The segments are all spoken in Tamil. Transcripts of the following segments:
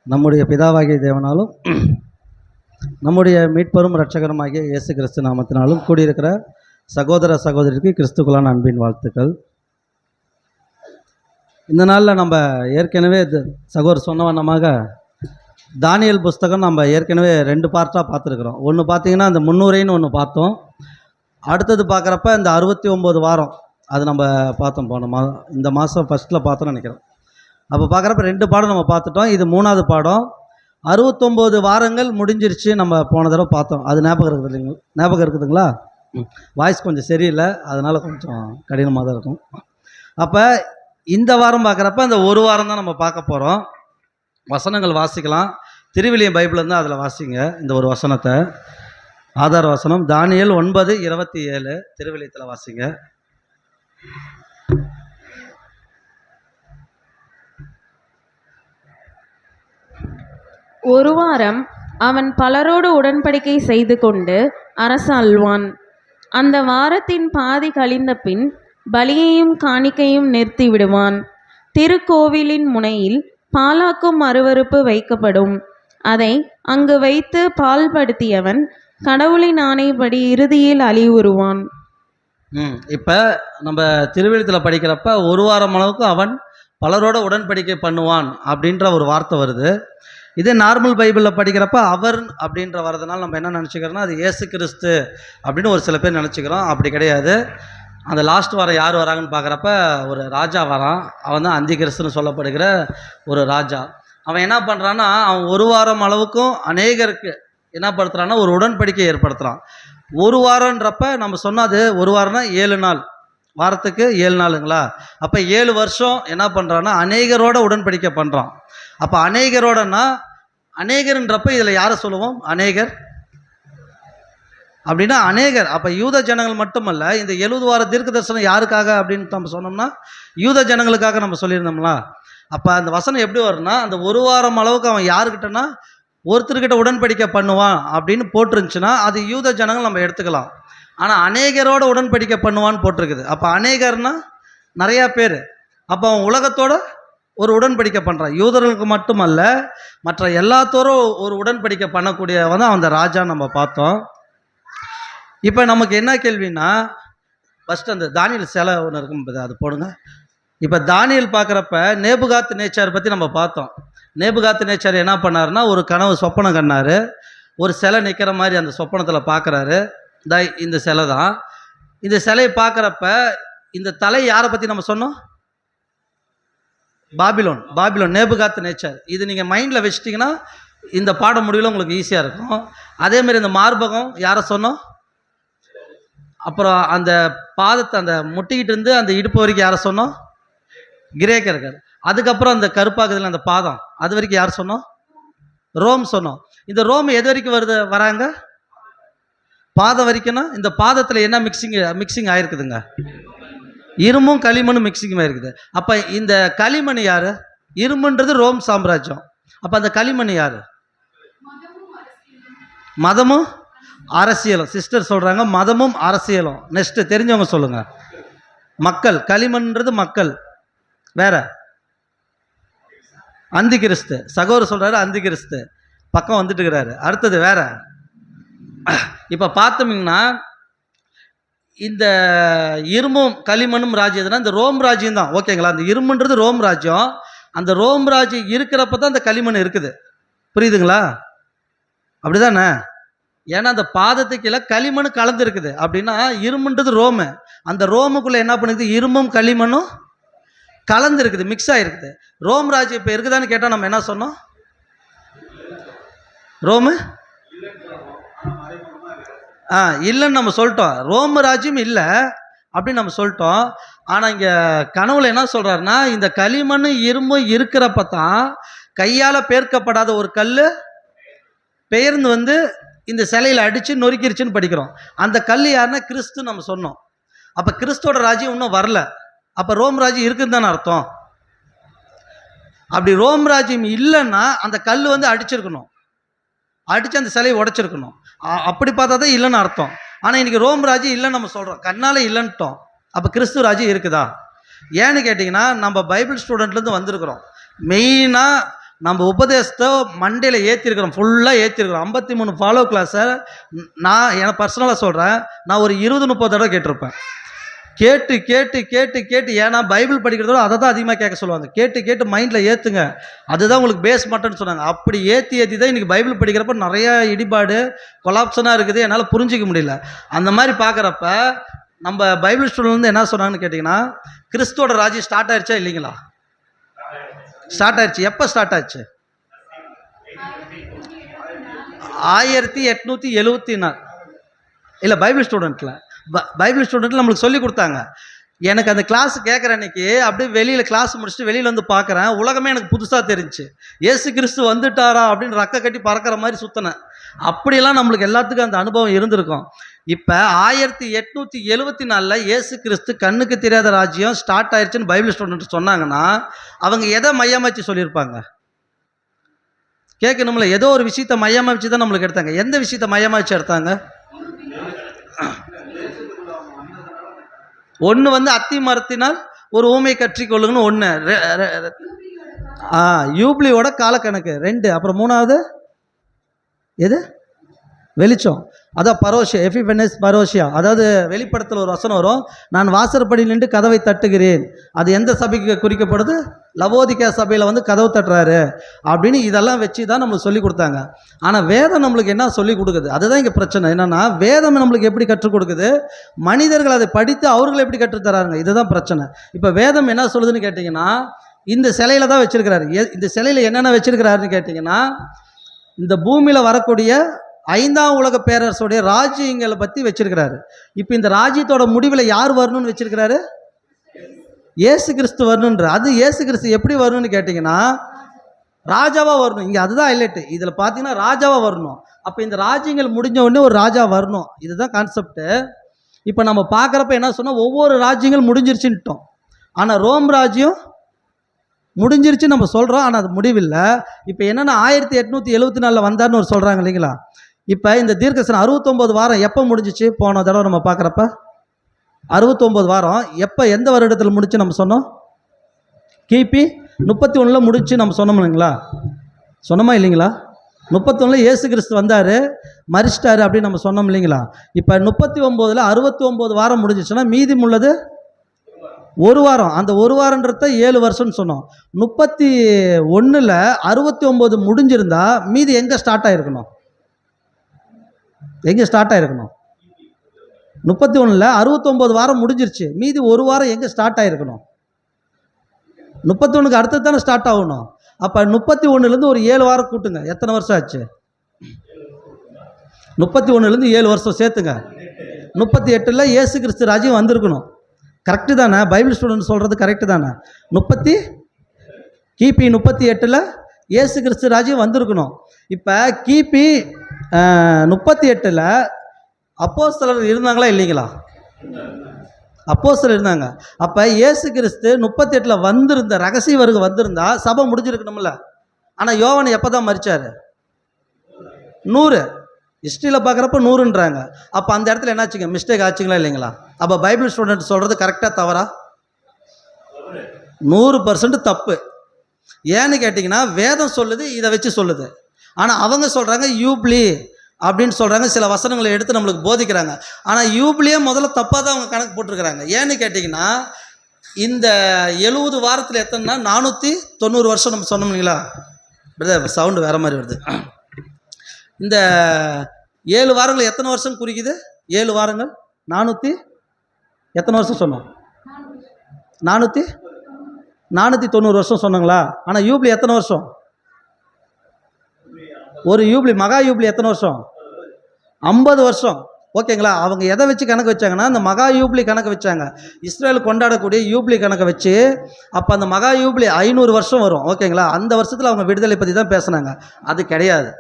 நம்முடைய பிதாவாகிய தேவனாலும் நம்முடைய மீட்பரும் இரட்சகருமாகிய இயேசு கிறிஸ்து நாமத்தினாலும் கூடியிருக்கிற சகோதர சகோதரிக்கு கிறிஸ்துக்குள்ளான அன்பின் வாழ்த்துக்கள். இந்த நாளில் நம்ம ஏற்கனவே சகோதரர் சொன்ன வண்ணமாக தானியேல் புஸ்தகம் நம்ம ஏற்கனவே 2 பார்ட்டாக பார்த்துருக்குறோம். ஒன்று பார்த்தீங்கன்னா இந்த முன்னுரைன்னு ஒன்று பார்த்தோம். அடுத்தது பார்க்குறப்ப இந்த 69 வாரம் அது நம்ம பார்த்தோம். இந்த மாதம் ஃபஸ்ட்டில் பார்த்தோன்னு நினைக்கிறோம். அப்போ பார்க்குறப்ப 2 பாடம் நம்ம பார்த்துட்டோம். இது 3வது பாடம். 69 வாரங்கள் முடிஞ்சிருச்சு. நம்ம போன தடவை பார்த்தோம். அது ஞாபகம் இருக்குதுங்களா? வாய்ஸ் கொஞ்சம் சரியில்லை, அதனால் கொஞ்சம் கடினமாக தான் இருக்கும். அப்போ இந்த வாரம் பார்க்குறப்ப அந்த ஒரு வாரம் தான் நம்ம பார்க்க போகிறோம். வசனங்கள் வாசிக்கலாம். திருவிலியம் பைபிள் இருந்தால் அதில் வாசிங்க. இந்த ஒரு வசனத்தை, ஆதார வசனம் தானியேல் 9:27 திருவிலியத்தில் வாசிங்க. ஒரு வாரம் அவன் பலரோடு உடன்படிக்கை செய்து கொண்டு அரசாள்வான். அந்த வாரத்தின் பாதி கழிந்த பின் பலியையும் காணிக்கையும் நிறுத்தி விடுவான். திருக்கோவிலின் முனையில் பாலாக்கும் அருவருப்பு வைக்கப்படும். அதை அங்கு வைத்து பால்படுத்தியவன் கடவுளின் ஆணைப்படி இறுதியில் அழிவுறுவான். இப்போ நம்ம திருவிழியத்தில் படிக்கிறப்ப ஒரு வாரம் அளவுக்கு அவன் பலரோட உடன்படிக்கை பண்ணுவான் அப்படின்ற ஒரு வார்த்தை வருது. இதே நார்மல் பைபிளில் படிக்கிறப்ப அவர் அப்படின்ற வரதுனால நம்ம என்ன நினச்சிக்கிறோன்னா அது இயேசு கிறிஸ்து அப்படின்னு ஒரு சில பேர் நினச்சிக்கிறோம். அப்படி கிடையாது. அந்த லாஸ்ட் வாரம் யார் வராங்கன்னு பார்க்குறப்ப ஒரு ராஜா வரான். அவன் தான் அந்தி கிறிஸ்துன்னு சொல்லப்படுகிற ஒரு ராஜா. அவன் என்ன பண்ணுறான்னா, அவன் ஒரு வாரம் அளவுக்கும் அநேகருக்கு என்ன படுத்துறான்னா ஒரு உடன்படிக்கை ஏற்படுத்துகிறான். ஒரு வாரன்றப்ப நம்ம சொன்னாது ஒரு வாரம்னா 7 நாள், வாரத்துக்கு 7 நாளுங்களா? அப்போ 7 வருஷம் என்ன பண்ணுறான்னா அநேகரோட உடன்படிக்கை பண்ணுறான். அப்போ அநேகரோடனா அநேகர்ன்றப்ப இதில் யாரை சொல்லுவோம்? அநேகர் அப்படின்னா அநேகர். அப்போ யூத ஜனங்கள் மட்டுமல்ல. இந்த 70 வார தீர்க்க தரிசனம் யாருக்காக அப்படின்னு நம்ம சொன்னோம்னா யூத ஜனங்களுக்காக நம்ம சொல்லியிருந்தோம்ல. அப்போ அந்த வசனம் எப்படி வரும்னா, அந்த ஒரு வாரம் அளவுக்கு அவன் யாருக்கிட்டனா ஒருத்தர்கிட்ட உடன்படிக்கை பண்ணுவான் அப்படின்னு போட்டிருந்துச்சுன்னா அது யூத ஜனங்கள் நம்ம எடுத்துக்கலாம். ஆனால் அநேகரோட உடன்படிக்கை பண்ணுவான்னு போட்டிருக்குது. அப்போ அநேகர்னா நிறையா பேர். அப்போ அவன் உலகத்தோட ஒரு உடன்படிக்கை பண்ணுறான். யூதர்களுக்கு மட்டுமல்ல, மற்ற எல்லாத்தோரும் ஒரு உடன்படிக்கை பண்ணக்கூடியவன் தான் அந்த ராஜான்னு நம்ம பார்த்தோம். இப்போ நமக்கு என்ன கேள்வின்னா, ஃபஸ்ட்டு அந்த தானியேல் சிலை ஒன்று இருக்கும், அது போடுங்க. இப்போ தானியேல் பார்க்குறப்ப நேபுகாத் நேச்சார் பற்றி நம்ம பார்த்தோம். நேபுகாத் நேச்சார் என்ன பண்ணாருன்னா, ஒரு கனவு சொப்பனம் கண்டார். ஒரு சிலை நிற்கிற மாதிரி அந்த சொப்பனத்தில் பார்க்குறாரு. இந்த சிலை தான். இந்த சிலையை பார்க்குறப்ப இந்த தலை யாரை பற்றி நம்ம சொன்னோம்? பாபிலோன் நேபுகாத் நேச்சார். இது நீங்கள் மைண்டில் வச்சிட்டிங்கன்னா இந்த பாடம் முடிவில் உங்களுக்கு ஈஸியாக இருக்கும். அதேமாரி இந்த மார்பகம் யாரை சொன்னோம்? அப்புறம் அந்த பாதத்தை அந்த முட்டிக்கிட்டு இருந்து அந்த இடுப்பு வரைக்கும் யாரை சொன்னோம்? கிரேக்கர்கள். அதுக்கப்புறம் அந்த கருப்பாக்குதில் அந்த பாதம் அது வரைக்கும் யார் சொன்னோம்? ரோம் சொன்னோம். இந்த ரோம் எது வரைக்கும் வராங்க? பாதம் வரைக்கும்னா இந்த பாதத்தில் என்ன மிக்சிங் ஆயிருக்குதுங்க? இரும்பும் களிமண்ணும் மிக்சிங் ஆயிருக்குது. அப்போ இந்த களிமண் யாரு? இரும்புன்றது ரோம் சாம்ராஜ்யம். அப்போ அந்த களிமண் யாரு? மதமும் அரசியலும். சிஸ்டர் சொல்கிறாங்க மதமும் அரசியலும். நெக்ஸ்ட்டு தெரிஞ்சவங்க சொல்லுங்கள். மக்கள். களிமண்ன்றது மக்கள். வேற அந்தி கிறிஸ்து. சகோதரர் சொல்கிறாரு அந்தி கிறிஸ்து பக்கம் வந்துட்டு இருக்கிறாரு. அடுத்தது வேற. இப்போ பார்த்தோம்னா இந்த இரும்பும் களிமண்ணும் ராஜ்யம்னா இந்த ரோம் ராஜ்யம் தான். ஓகேங்களா? அந்த இரும்புன்றது ரோம் ராஜ்யம். அந்த ரோம் ராஜ்யம் இருக்கிறப்ப தான் அந்த களிமண் இருக்குது. புரியுதுங்களா? அப்படிதானே? ஏன்னா அந்த பாதத்துக்கு கீழே களிமண் கலந்து இருக்குது. அப்படின்னா இரும்புன்றது ரோமு. அந்த ரோமுக்குள்ளே என்ன பண்ணுது? இரும்பும் களிமண்ணும் கலந்து இருக்குது, மிக்ஸ் ஆகிருக்குது. ரோம் ராஜ்யம் இப்போ இருக்குதான்னு கேட்டால் நம்ம என்ன சொன்னோம்? ரோமு இல்லைன்னு நம்ம சொல்லிட்டோம். ரோம் ராஜ்யம் இல்லை அப்படின்னு நம்ம சொல்லிட்டோம். ஆனால் இங்கே கனவுல என்ன சொல்கிறாருன்னா, இந்த களிமண் இரும்பும் இருக்கிறப்ப தான் கையால் பேர்க்கப்படாத ஒரு கல் பெயர்ந்து வந்து இந்த சிலையில் அடித்து நொறுக்கிருச்சுன்னு படிக்கிறோம். அந்த கல் யாருன்னா கிறிஸ்து நம்ம சொன்னோம். அப்போ கிறிஸ்தோட ராஜ்யம் இன்னும் வரல. அப்போ ரோம் ராஜ்யம் இருக்குன்னு தானே அர்த்தம். அப்படி ரோம் ராஜ்யம் இல்லைன்னா அந்த கல் வந்து அடிச்சிருக்கணும், அடித்து அந்த சிலையை உடைச்சிருக்கணும். அப்படி பார்த்தா தான் இல்லைன்னு அர்த்தம். ஆனால் இன்றைக்கி ரோம் ராஜ்யம் இல்லைன்னு நம்ம சொல்கிறோம், கண்ணால் இல்லைன்ட்டோம். அப்போ கிறிஸ்து ராஜ்யம் இருக்குதா? ஏன்னு கேட்டிங்கன்னா நம்ம பைபிள் ஸ்டூடெண்ட்லேருந்து வந்திருக்கிறோம். மெயினாக நம்ம உபதேசத்தை மண்டையில் ஏற்றிருக்கிறோம், ஃபுல்லாக ஏற்றிருக்கிறோம். 53 ஃபாலோ கிளாஸை நான் எனக்கு பர்சனலாக சொல்கிறேன், நான் ஒரு 20-30 தடவை கேட்டிருப்பேன். கேட்டு கேட்டு கேட்டு கேட்டு, ஏன்னா பைபிள் படிக்கிறதோட அதை தான் அதிகமாக கேட்க சொல்லுவாங்க. கேட்டு கேட்டு மைண்டில் ஏற்றுங்க, அதுதான் உங்களுக்கு பேஸ் மட்டும்னு சொன்னாங்க. அப்படி ஏற்றி ஏற்றி தான் இன்றைக்கி பைபிள் படிக்கிறப்ப நிறைய இடிபாடு கொலாப்ஷனாக இருக்குது, என்னால் புரிஞ்சிக்க முடியல. அந்த மாதிரி பார்க்குறப்ப நம்ம பைபிள் ஸ்டூடெண்ட் வந்து என்ன சொன்னாங்கன்னு கேட்டிங்கன்னா, கிறிஸ்துவோட ராஜ்யம் ஸ்டார்ட் ஆயிடுச்சா இல்லைங்களா? ஸ்டார்ட் ஆயிடுச்சு. எப்போ ஸ்டார்ட் ஆச்சு? 1874 இல்லை, பைபிள் ஸ்டூடெண்ட்டில் நம்மளுக்கு சொல்லி கொடுத்தாங்க. எனக்கு அந்த கிளாஸ் கேட்குற அன்னைக்கு அப்படியே வெளியில் கிளாஸ் முடிச்சுட்டு வெளியில் வந்து பார்க்குறேன், உலகமே எனக்கு புதுசாக தெரிஞ்சு. இயேசு கிறிஸ்து வந்துட்டாரா அப்படின்னு ரக்க கட்டி பறக்கிற மாதிரி சுற்றினேன். அப்படியெல்லாம் நம்மளுக்கு எல்லாத்துக்கும் அந்த அனுபவம் இருந்திருக்கும். இப்போ 1874 இயேசு கிறிஸ்து கண்ணுக்கு தெரியாத ராஜ்யம் ஸ்டார்ட் ஆயிடுச்சுன்னு பைபிள் ஸ்டூடெண்ட் சொன்னாங்கன்னா, அவங்க எதை மையமாச்சு சொல்லியிருப்பாங்க? கேட்கணும்ல, ஏதோ ஒரு விஷயத்தை மையமாக வச்சு தான் நம்மளுக்கு எடுத்தாங்க. எந்த விஷயத்தை மையமாக வச்சு எடுத்தாங்க? ஒன்று வந்து அத்தி மரத்தினால் ஒரு ஊமை கற்றிக்கொள்ளுங்கன்னு ஒன்று, யூப்ளியோட காலக்கணக்கு 2, அப்புறம் 3வது எது? வெளிச்சம். அதான் பரோஷியா, எஃபிபெனஸ் பரோஷியா. அதாவது வெளிப்படத்தில் ஒரு வசனம் வரும், நான் வாசற்படி நின்று கதவை தட்டுகிறேன். அது எந்த சபைக்கு குறிக்கப்படுது? லவோதிக்கா சபையில் வந்து கதவு தட்டுறாரு அப்படின்னு இதெல்லாம் வச்சு தான் நம்மளுக்கு சொல்லி கொடுத்தாங்க. ஆனால் வேதம் நம்மளுக்கு என்ன சொல்லி கொடுக்குது? அதுதான் இங்கே பிரச்சனை. என்னென்னா, வேதம் நம்மளுக்கு எப்படி கற்றுக் கொடுக்குது, மனிதர்கள் அதை படித்து அவர்கள் எப்படி கற்றுத்தராங்க, இதுதான் பிரச்சனை. இப்போ வேதம் என்ன சொல்லுதுன்னு கேட்டிங்கன்னா, இந்த சிலையில தான் வச்சிருக்கிறாரு. இந்த சிலையில் என்னென்ன வச்சிருக்கிறாருன்னு கேட்டிங்கன்னா, இந்த பூமியில் வரக்கூடிய 5ஆம் உலக பேரரசுடைய ராஜ்யங்களை பற்றி வச்சிருக்கிறாரு. இப்போ இந்த ராஜ்யத்தோட முடிவில் யார் வரணும்னு வச்சிருக்கிறாரு? இயேசு கிறிஸ்து வரணுன்ற. அது இயேசு கிறிஸ்து எப்படி வரணும்னு கேட்டிங்கன்னா, ராஜாவாக வரணும். இங்கே அதுதான் ஹைலைட்டு. இதில் பார்த்தீங்கன்னா ராஜாவாக வரணும். அப்போ இந்த ராஜ்யங்கள் முடிஞ்ச உடனே ஒரு ராஜா வரணும், இதுதான் கான்செப்டு. இப்போ நம்ம பார்க்குறப்ப என்ன சொன்னால், ஒவ்வொரு ராஜ்யங்கள் முடிஞ்சிருச்சுன்ட்டோம். ஆனால் ரோம் ராஜ்யம் முடிஞ்சிருச்சு நம்ம சொல்கிறோம், ஆனால் அது முடிவில்லை. இப்போ என்னென்னா 1874 வந்தார்னு ஒரு சொல்கிறாங்க இல்லைங்களா? இப்போ இந்த தீர்க்கதரிசனம் 69 வாரம் எப்போ முடிஞ்சிச்சு? போன தடவை நம்ம பார்க்குறப்ப 69 வாரம் எப்போ, எந்த வருடத்தில் முடிச்சு நம்ம சொன்னோம்? கிபி 31 முடிச்சு நம்ம சொன்னோம் இல்லைங்களா? சொன்னோமா இல்லைங்களா? 31 இயேசு கிறிஸ்து வந்தார், மரிச்சிட்டாரு அப்படின்னு நம்ம சொன்னோம் இல்லைங்களா? இப்போ 39 69 வாரம் முடிஞ்சிச்சுன்னா மீதி உள்ளது ஒரு வாரம். அந்த ஒரு வாரன்றத 7 வருஷம்னு சொன்னோம். 31 69 முடிஞ்சிருந்தா மீதி எங்கே ஸ்டார்ட் ஆகிருக்கணும்? எங்கே ஸ்டார்ட் ஆகிருக்கணும்? 31 69 வாரம் முடிஞ்சிருச்சு, மீதி ஒரு வாரம் எங்கே ஸ்டார்ட் ஆகிருக்கணும்? 31க்கு அடுத்தது தானே ஸ்டார்ட் ஆகணும். அப்போ 31லேருந்து ஒரு 7 வாரம் கூட்டுங்க, எத்தனை வருஷம் ஆச்சு? 31லேருந்து 7 வருஷம் சேர்த்துங்க, 38 இயேசு கிறிஸ்து ராஜ்யம் வந்திருக்கணும். கரெக்டு தானே? பைபிள் ஸ்டூடெண்ட் சொல்கிறது கரெக்டு தானே? கிபி 38 இயேசு கிறிஸ்து ராஜ்யம் வந்திருக்கணும். இப்போ கிபி 38 அப்போஸ்தலர் இருந்தாங்களா இல்லைங்களா? அப்போஸ்தலர் இருந்தாங்க. அப்போ இயேசு கிறிஸ்து 38 வந்திருந்த ரகசிய வருகை வந்திருந்தா சபை முடிஞ்சிருக்கணும்ல. ஆனால் யோவான் எப்போ தான் மரிச்சார்? 100. ஹிஸ்ட்ரியில் பார்க்குறப்ப 100ன்றாங்க. அப்போ அந்த இடத்துல என்னாச்சுங்க, மிஸ்டேக் ஆச்சுங்களா இல்லைங்களா? அப்போ பைபிள் ஸ்டூடெண்ட் சொல்கிறது கரெக்டாக தவறா? 100% தப்பு. ஏன்னு கேட்டிங்கன்னா, வேதம் சொல்லுது, இதை வச்சு சொல்லுது. ஆனால் அவங்க சொல்கிறாங்க யூப்ளி அப்படின்னு சொல்கிறாங்க, சில வசனங்களை எடுத்து நம்மளுக்கு போதிக்கிறாங்க. ஆனால் யூப்ளியே முதல்ல தப்பாக தான் அவங்க கணக்கு போட்டிருக்கிறாங்க. ஏன்னு கேட்டிங்கன்னா, இந்த 70 வாரத்தில் எத்தனைனா 490 வருஷம் நம்ம சொன்னோம் இல்லைங்களா? பிரதர் சவுண்டு வேறு மாதிரி வருது. இந்த 7 வாரங்கள் எத்தனை வருஷம் குறிக்குது? 7 வாரங்கள் 400 எத்தனை வருஷம் சொன்னோம்? 490 வருஷம் சொன்னாங்களா? ஆனால் யூப்ளி எத்தனை வருஷம்? ஒரு யூப்ளி, மகா யூப்ளி எத்தனை வருஷம்? 50 வருஷம். ஓகேங்களா? அவங்க எதை வச்சு கணக்கு வச்சாங்கன்னா, அந்த மகா யூப்ளி கணக்கு வச்சாங்க. இஸ்ரேல் கொண்டாடக்கூடிய யூப்ளி கணக்கை வச்சு, அப்போ அந்த மகா யூப்ளி 500 வருஷம் வரும். ஓகேங்களா? அந்த வருஷத்தில் அவங்க விடுதலை பற்றி தான் பேசுனாங்க. அது கிடையாது.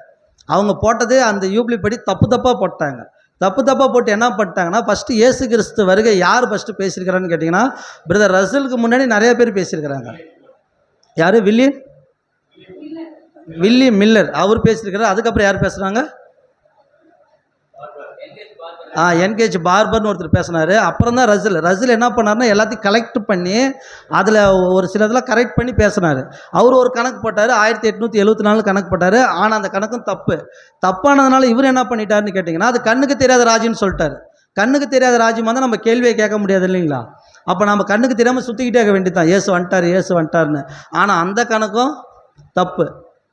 அவங்க போட்டது அந்த யூப்ளி படி தப்பாக போட்டாங்க. தப்பாக போட்டு என்ன பண்ணிட்டாங்கன்னா, ஃபஸ்ட்டு இயேசு கிறிஸ்து வருகை யார் ஃபஸ்ட்டு பேசியிருக்கிறான்னு கேட்டிங்கன்னா, பிரதர் ரசலுக்கு முன்னாடி நிறைய பேர் பேசியிருக்கிறாங்க. யார்? வில்லியம் மில்லர் அவர் பேசியிருக்கிறார். அதுக்கப்புறம் யார் பேசுகிறாங்க? என்கேஜ் பார்பர்னு ஒருத்தர் பேசினார். அப்புறம் தான் ரசில் என்ன பண்ணாருன்னா எல்லாத்தையும் கலெக்ட் பண்ணி அதில் ஒரு சிலதெல்லாம் கரெக்ட் பண்ணி பேசினார். அவர் ஒரு கணக்கு போட்டார், 1874 கணக்கு போட்டார். ஆனால் அந்த கணக்கும் தப்பானதுனால இவர் என்ன பண்ணிட்டாருன்னு கேட்டிங்கன்னா, அது கண்ணுக்கு தெரியாத ராஜ்யம்னு சொல்லிட்டார். கண்ணுக்கு தெரியாத ராஜ்யமாக தான் நம்ம கேள்வியை கேட்க முடியாது இல்லைங்களா? அப்போ நம்ம கண்ணுக்கு தெரியாமல் சுற்றிக்கிட்டே இருக்க வேண்டியதான், இயேசு வந்துட்டாருன்னு. ஆனால் அந்த கணக்கும் தப்பு.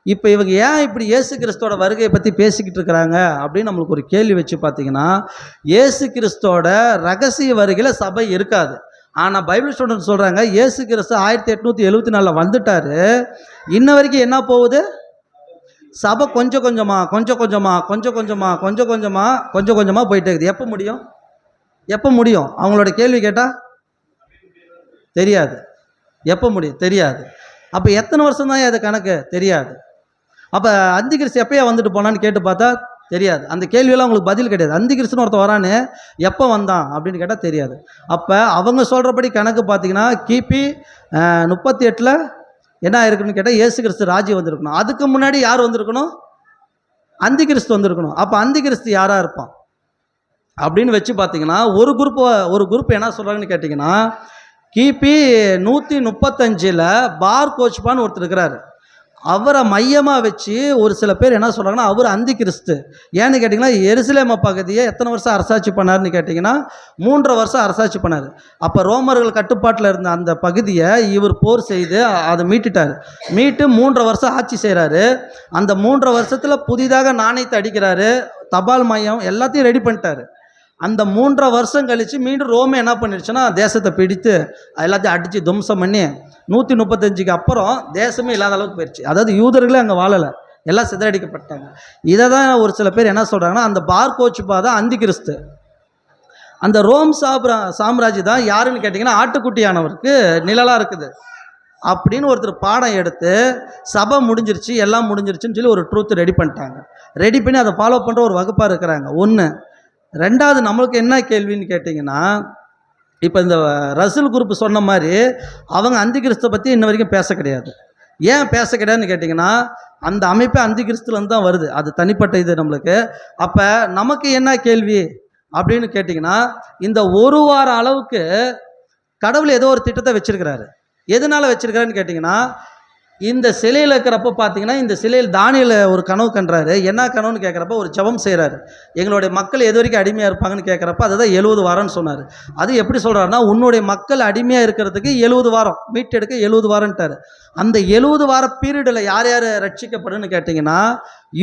இப்போ இவங்க ஏன் இப்படி இயேசு கிறிஸ்துவோட வருகையை பற்றி பேசிக்கிட்டு இருக்கிறாங்க அப்படின்னு நம்மளுக்கு ஒரு கேள்வி வச்சு பார்த்தீங்கன்னா, இயேசு கிறிஸ்துவோட ரகசிய வருகையில் சபை இருக்காது. ஆனால் பைபிள் ஸ்டூடெண்ட் சொல்கிறாங்க, இயேசு கிறிஸ்து 1874 வந்துட்டார். இன்ன வரைக்கும் என்ன போகுது? சபை கொஞ்சம் கொஞ்சமாக போயிட்டே இருக்குது. எப்போ முடியும்? அவங்களோட கேள்வி கேட்டால் தெரியாது. எப்போ முடியும்? தெரியாது. அப்போ எத்தனை வருஷம் தான் அது கணக்கு? தெரியாது. அப்போ அந்திகிறிஸ்து எப்போயா வந்துட்டு போனான்னு கேட்டு பார்த்தா தெரியாது. அந்த கேள்வியெல்லாம் உங்களுக்கு பதில் கிடையாது. அந்திகிறிஸ்துன்னு ஒருத்தன் வரான்னு எப்போ வந்தான் அப்படின்னு கேட்டால் தெரியாது. அப்போ அவங்க சொல்கிறபடி கணக்கு பார்த்தீங்கன்னா கிபி 38 என்ன ஆயிருக்குன்னு கேட்டால் இயேசு கிறிஸ்து ராஜ்யம் வந்திருக்கணும். அதுக்கு முன்னாடி யார் வந்திருக்கணும்? அந்திகிறிஸ்து வந்திருக்கணும். அப்போ அந்திகிறிஸ்து யாராக இருப்பான் அப்படின்னு வச்சு பார்த்தீங்கன்னா ஒரு குரூப் என்ன சொல்கிறாங்கன்னு கேட்டிங்கன்னா, கிபி 135 பார் கோச்பான்னு ஒருத்தர் இருக்கிறாரு. அவரை மையமாக வச்சு ஒரு சில பேர் என்ன சொல்கிறாங்கன்னா, அவர் அந்தி கிறிஸ்து. ஏன்னு கேட்டிங்கன்னா, எருசலேம் பகுதியை எத்தனை வருஷம் அரசாட்சி பண்ணார்னு கேட்டிங்கன்னா 3 வருஷம் அரசாட்சி பண்ணார். அப்போ ரோமர்கள் கட்டுப்பாட்டில் இருந்த அந்த பகுதியை இவர் போர் செய்து அதை மீட்டு 3 வருஷம் ஆட்சி செய்கிறாரு. அந்த 3 வருஷத்தில் புதிதாக நாணயத்தை அடிக்கிறாரு, தபால் மையம் எல்லாத்தையும் ரெடி பண்ணிட்டாரு. அந்த 3 வருஷம் கழித்து மீண்டும் ரோமே என்ன பண்ணிடுச்சுன்னா தேசத்தை பிடித்து எல்லாத்தையும் அடித்து துவம்சம் பண்ணி 135 அப்புறம் தேசமே இல்லாத அளவுக்கு போயிடுச்சு. அதாவது யூதர்களே அங்கே வாழலை, எல்லாம் சிதறடிக்கப்பட்டாங்க. இதை தான் ஒரு சில பேர் என்ன சொல்கிறாங்கன்னா, அந்த பார் கோச்சுப்பா தான் அந்தி கிறிஸ்து. அந்த ரோம் சாம்ராஜ்யம் தான் யாருன்னு கேட்டிங்கன்னா ஆட்டுக்குட்டியானவருக்கு நிழலாக இருக்குது அப்படின்னு ஒருத்தர் பாடம் எடுத்து சபை முடிஞ்சிருச்சு எல்லாம் முடிஞ்சிருச்சுன்னு சொல்லி ஒரு ட்ரூத் ரெடி பண்ணிட்டாங்க. ரெடி பண்ணி அதை ஃபாலோ பண்ணுற ஒரு வகுப்பாக இருக்கிறாங்க. ஒன்று. ரெண்டாவது, நம்மளுக்கு என்ன கேள்வின்னு கேட்டிங்கன்னா, இப்போ இந்த ரசூல் குரூப் சொன்ன மாதிரி அவங்க அந்தி கிறிஸ்துவை பற்றி இன்ன வரைக்கும் பேச கிடையாது. ஏன் பேச கிடையாதுன்னு கேட்டிங்கன்னா, அந்த அமைப்பே அந்தி கிறிஸ்துலேருந்து தான் வருது. அது தனிப்பட்ட இது நம்மளுக்கு. அப்போ நமக்கு என்ன கேள்வி அப்படின்னு கேட்டிங்கன்னா, இந்த ஒரு வார அளவுக்கு கடவுள் ஏதோ ஒரு திட்டத்தை வச்சுருக்கிறாரு. எதனால் வச்சுருக்கிறாருன்னு கேட்டிங்கன்னா, இந்த சிலையில் இருக்கிறப்ப பார்த்தீங்கன்னா, இந்த சிலையில் தானியேல் ஒரு கனவு கண்டாரு. என்ன கனவுன்னு கேட்குறப்ப ஒரு ஜெபம் செய்கிறாரு. எங்களுடைய மக்கள் எது வரைக்கும் அடிமையாக இருப்பாங்கன்னு கேட்குறப்ப அதுதான் 70 வாரம்னு சொன்னார். அது எப்படி சொல்கிறாருன்னா, உன்னுடைய மக்கள் அடிமையாக இருக்கிறதுக்கு 70 வாரம், மீட்டெடுக்க 70 வாரம்ட்டார். அந்த 70 வார பீரியடில் யார் யார் ரட்சிக்கப்படணும்னு கேட்டிங்கன்னா,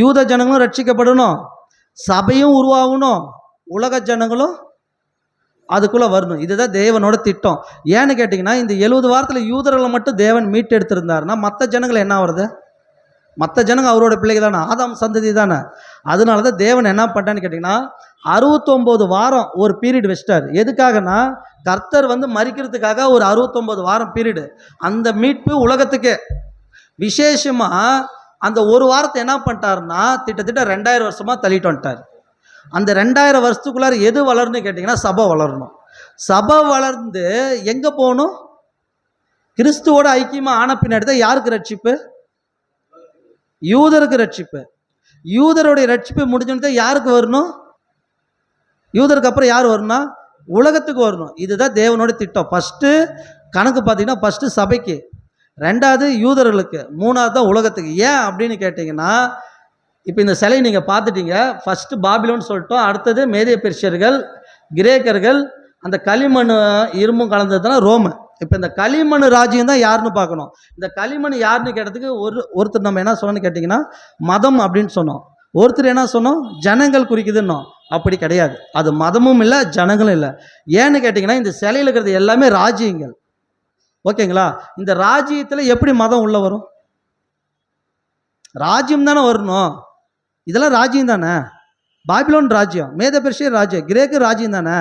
யூத ஜனங்களும் ரட்சிக்கப்படணும், சபையும் உருவாகணும், உலக ஜனங்களும் அதுக்குள்ளே வரணும். இதுதான் தேவனோட திட்டம். ஏன்னு கேட்டிங்கன்னா, இந்த 70 வாரத்தில் யூதர்களை மட்டும் தேவன் மீட்டெடுத்திருந்தாருன்னா மற்ற ஜனங்கள் என்ன வருது? மற்ற ஜனங்கள் அவரோட பிள்ளைகள் தானே, ஆதாம் சந்ததி தானே. அதனால தான் தேவன் என்ன பண்ணிட்டான்னு கேட்டிங்கன்னா 69 வாரம் ஒரு பீரியட் வச்சிட்டார். எதுக்காகனா, கர்த்தர் மறிக்கிறதுக்காக ஒரு 69 வாரம் பீரியடு. அந்த மீட்பு உலகத்துக்கே விசேஷமாக அந்த ஒரு வாரத்தை என்ன பண்ணிட்டாருன்னா கிட்டத்தட்ட 2000 வருஷமாக தள்ளிட்டு வந்துட்டார். அந்த 2000 வருஷத்துக்குள்ளார எது வளரணும்னு கேட்டிங்கன்னா சபை வளரணும். சபை வளர்ந்து எங்கே போகணும்? கிறிஸ்துவோட ஐக்கியமாக ஆன பின்னாடி தான் யாருக்கு ரட்சிப்பு? யூதருக்கு ரட்சிப்பு. யூதருடைய ரட்சிப்பு முடிஞ்சோன்னு தான் யாருக்கு வரணும்? யூதருக்கு அப்புறம் யார் வரணும்னா உலகத்துக்கு வரணும். இதுதான் தேவனோட திட்டம். ஃபஸ்ட்டு கணக்கு பார்த்தீங்கன்னா ஃபஸ்ட்டு சபைக்கு, ரெண்டாவது யூதர்களுக்கு, மூணாவது தான் உலகத்துக்கு. ஏன் அப்படின்னு கேட்டிங்கன்னா, இப்போ இந்த சிலையை நீங்கள் பார்த்துட்டீங்க. ஃபஸ்ட்டு பாபிலோன்னு சொல்லிட்டோம், அடுத்தது மேதிய பெர்ஷியர்கள், கிரேக்கர்கள், அந்த களிமண் இரும்பும் கலந்ததுனா ரோமு. இப்போ இந்த களிமண் ராஜ்யம் தான் யாருன்னு பார்க்கணும். இந்த களிமண் யாருன்னு கேட்டதுக்கு ஒருத்தர் நம்ம என்ன சொன்னோன்னு கேட்டிங்கன்னா மதம் அப்படின்னு சொன்னோம். ஒருத்தர் என்ன சொன்னோம்? ஜனங்கள் குறிக்குதுன்னோம். அப்படி கிடையாது. அது மதமும் இல்லை, ஜனங்களும் இல்லை. ஏன்னு கேட்டிங்கன்னா, இந்த சிலையில் இருக்கிறது எல்லாமே ராஜ்யங்கள். ஓகேங்களா? இந்த ராஜ்யத்தில் எப்படி மதம் உள்ள வரும்? ராஜ்யம் தானே வரணும். இதெல்லாம் ராஜ்யம் தானே. பாபிலோன் ராஜ்யம், மேத பெர்ஷியர் ராஜ்யம், கிரேக்கு ராஜ்யம் தானே,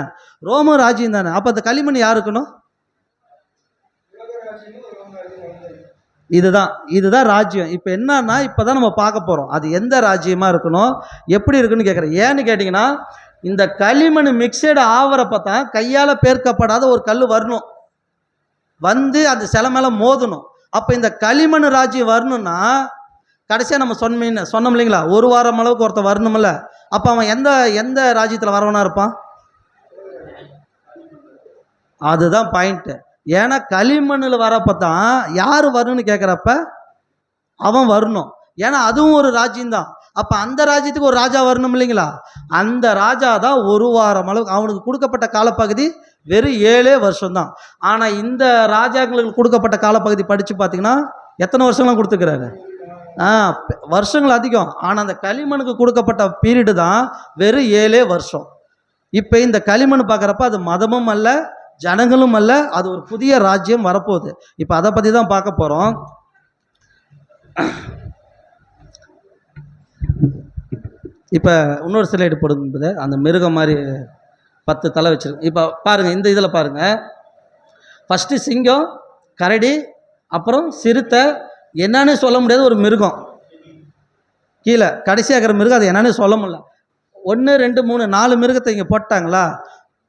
ரோம ராஜ்யம் தானே. அப்போ அந்த களிமண் யார் இருக்கணும்? இதுதான் ராஜ்யம். இப்போ என்னன்னா, இப்போ தான் நம்ம பார்க்க போகிறோம் அது எந்த ராஜ்யமாக இருக்கணும், எப்படி இருக்குன்னு கேட்குறேன். ஏன்னு கேட்டிங்கன்னா, இந்த களிமண் மிக்சடு ஆவறப்ப தான் கையால் பேர்க்கப்படாத ஒரு கல் வரணும், அந்த சிலை மேலே மோதணும். அப்போ இந்த களிமண் ராஜ்யம் வரணும்னா கடைசியாக நம்ம சொன்னோம் இல்லைங்களா, ஒரு வாரம் அளவுக்கு ஒருத்தர் வரணுமில்ல. அப்போ அவன் எந்த எந்த ராஜ்யத்தில் வரவனா இருப்பான்? அதுதான் பாயிண்ட்டு. ஏன்னா களிமண்ணில் வரப்போ தான் யார் வரணும்னு கேட்குறப்ப அவன் வரணும். ஏன்னா அதுவும் ஒரு ராஜ்யம்தான். அப்போ அந்த ராஜ்யத்துக்கு ஒரு ராஜா வரணும் இல்லைங்களா. அந்த ராஜா தான் ஒரு வாரம் அளவுக்கு. அவனுக்கு கொடுக்கப்பட்ட காலப்பகுதி வெறும் 7 வருஷம்தான். ஆனால் இந்த ராஜாக்களுக்கு கொடுக்கப்பட்ட காலப்பகுதி படித்து பார்த்தீங்கன்னா எத்தனை வருஷங்களாம் கொடுத்துக்கிறாரு? வருஷங்கள் அதிகம். ஆனால் அந்த களிமண்ணுக்கு கொடுக்கப்பட்ட பீரியடு தான் வெறும் 7 வருஷம். இப்போ இந்த களிமண் பார்க்குறப்ப அது மதமும் அல்ல, ஜனங்களும் அல்ல, அது ஒரு புதிய ராஜ்யம் வரப்போகுது. இப்போ அதை பற்றி தான் பார்க்க போகிறோம். இப்போ இன்னொரு ஸ்லைடு போடும்போது அந்த மிருகம் மாதிரி 10 தலை வச்சுருக்கு. இப்போ பாருங்கள், இந்த இதில் பாருங்கள். ஃபஸ்ட்டு சிங்கம், கரடி, அப்புறம் சிறுத்தை, என்னன்னு சொல்ல முடியாது ஒரு மிருகம். கீழே கடைசியாக இருக்கிற மிருகம் அது என்னன்னு சொல்ல முடியல. 1 2 3 4 மிருகத்தை இங்கே போட்டாங்களா.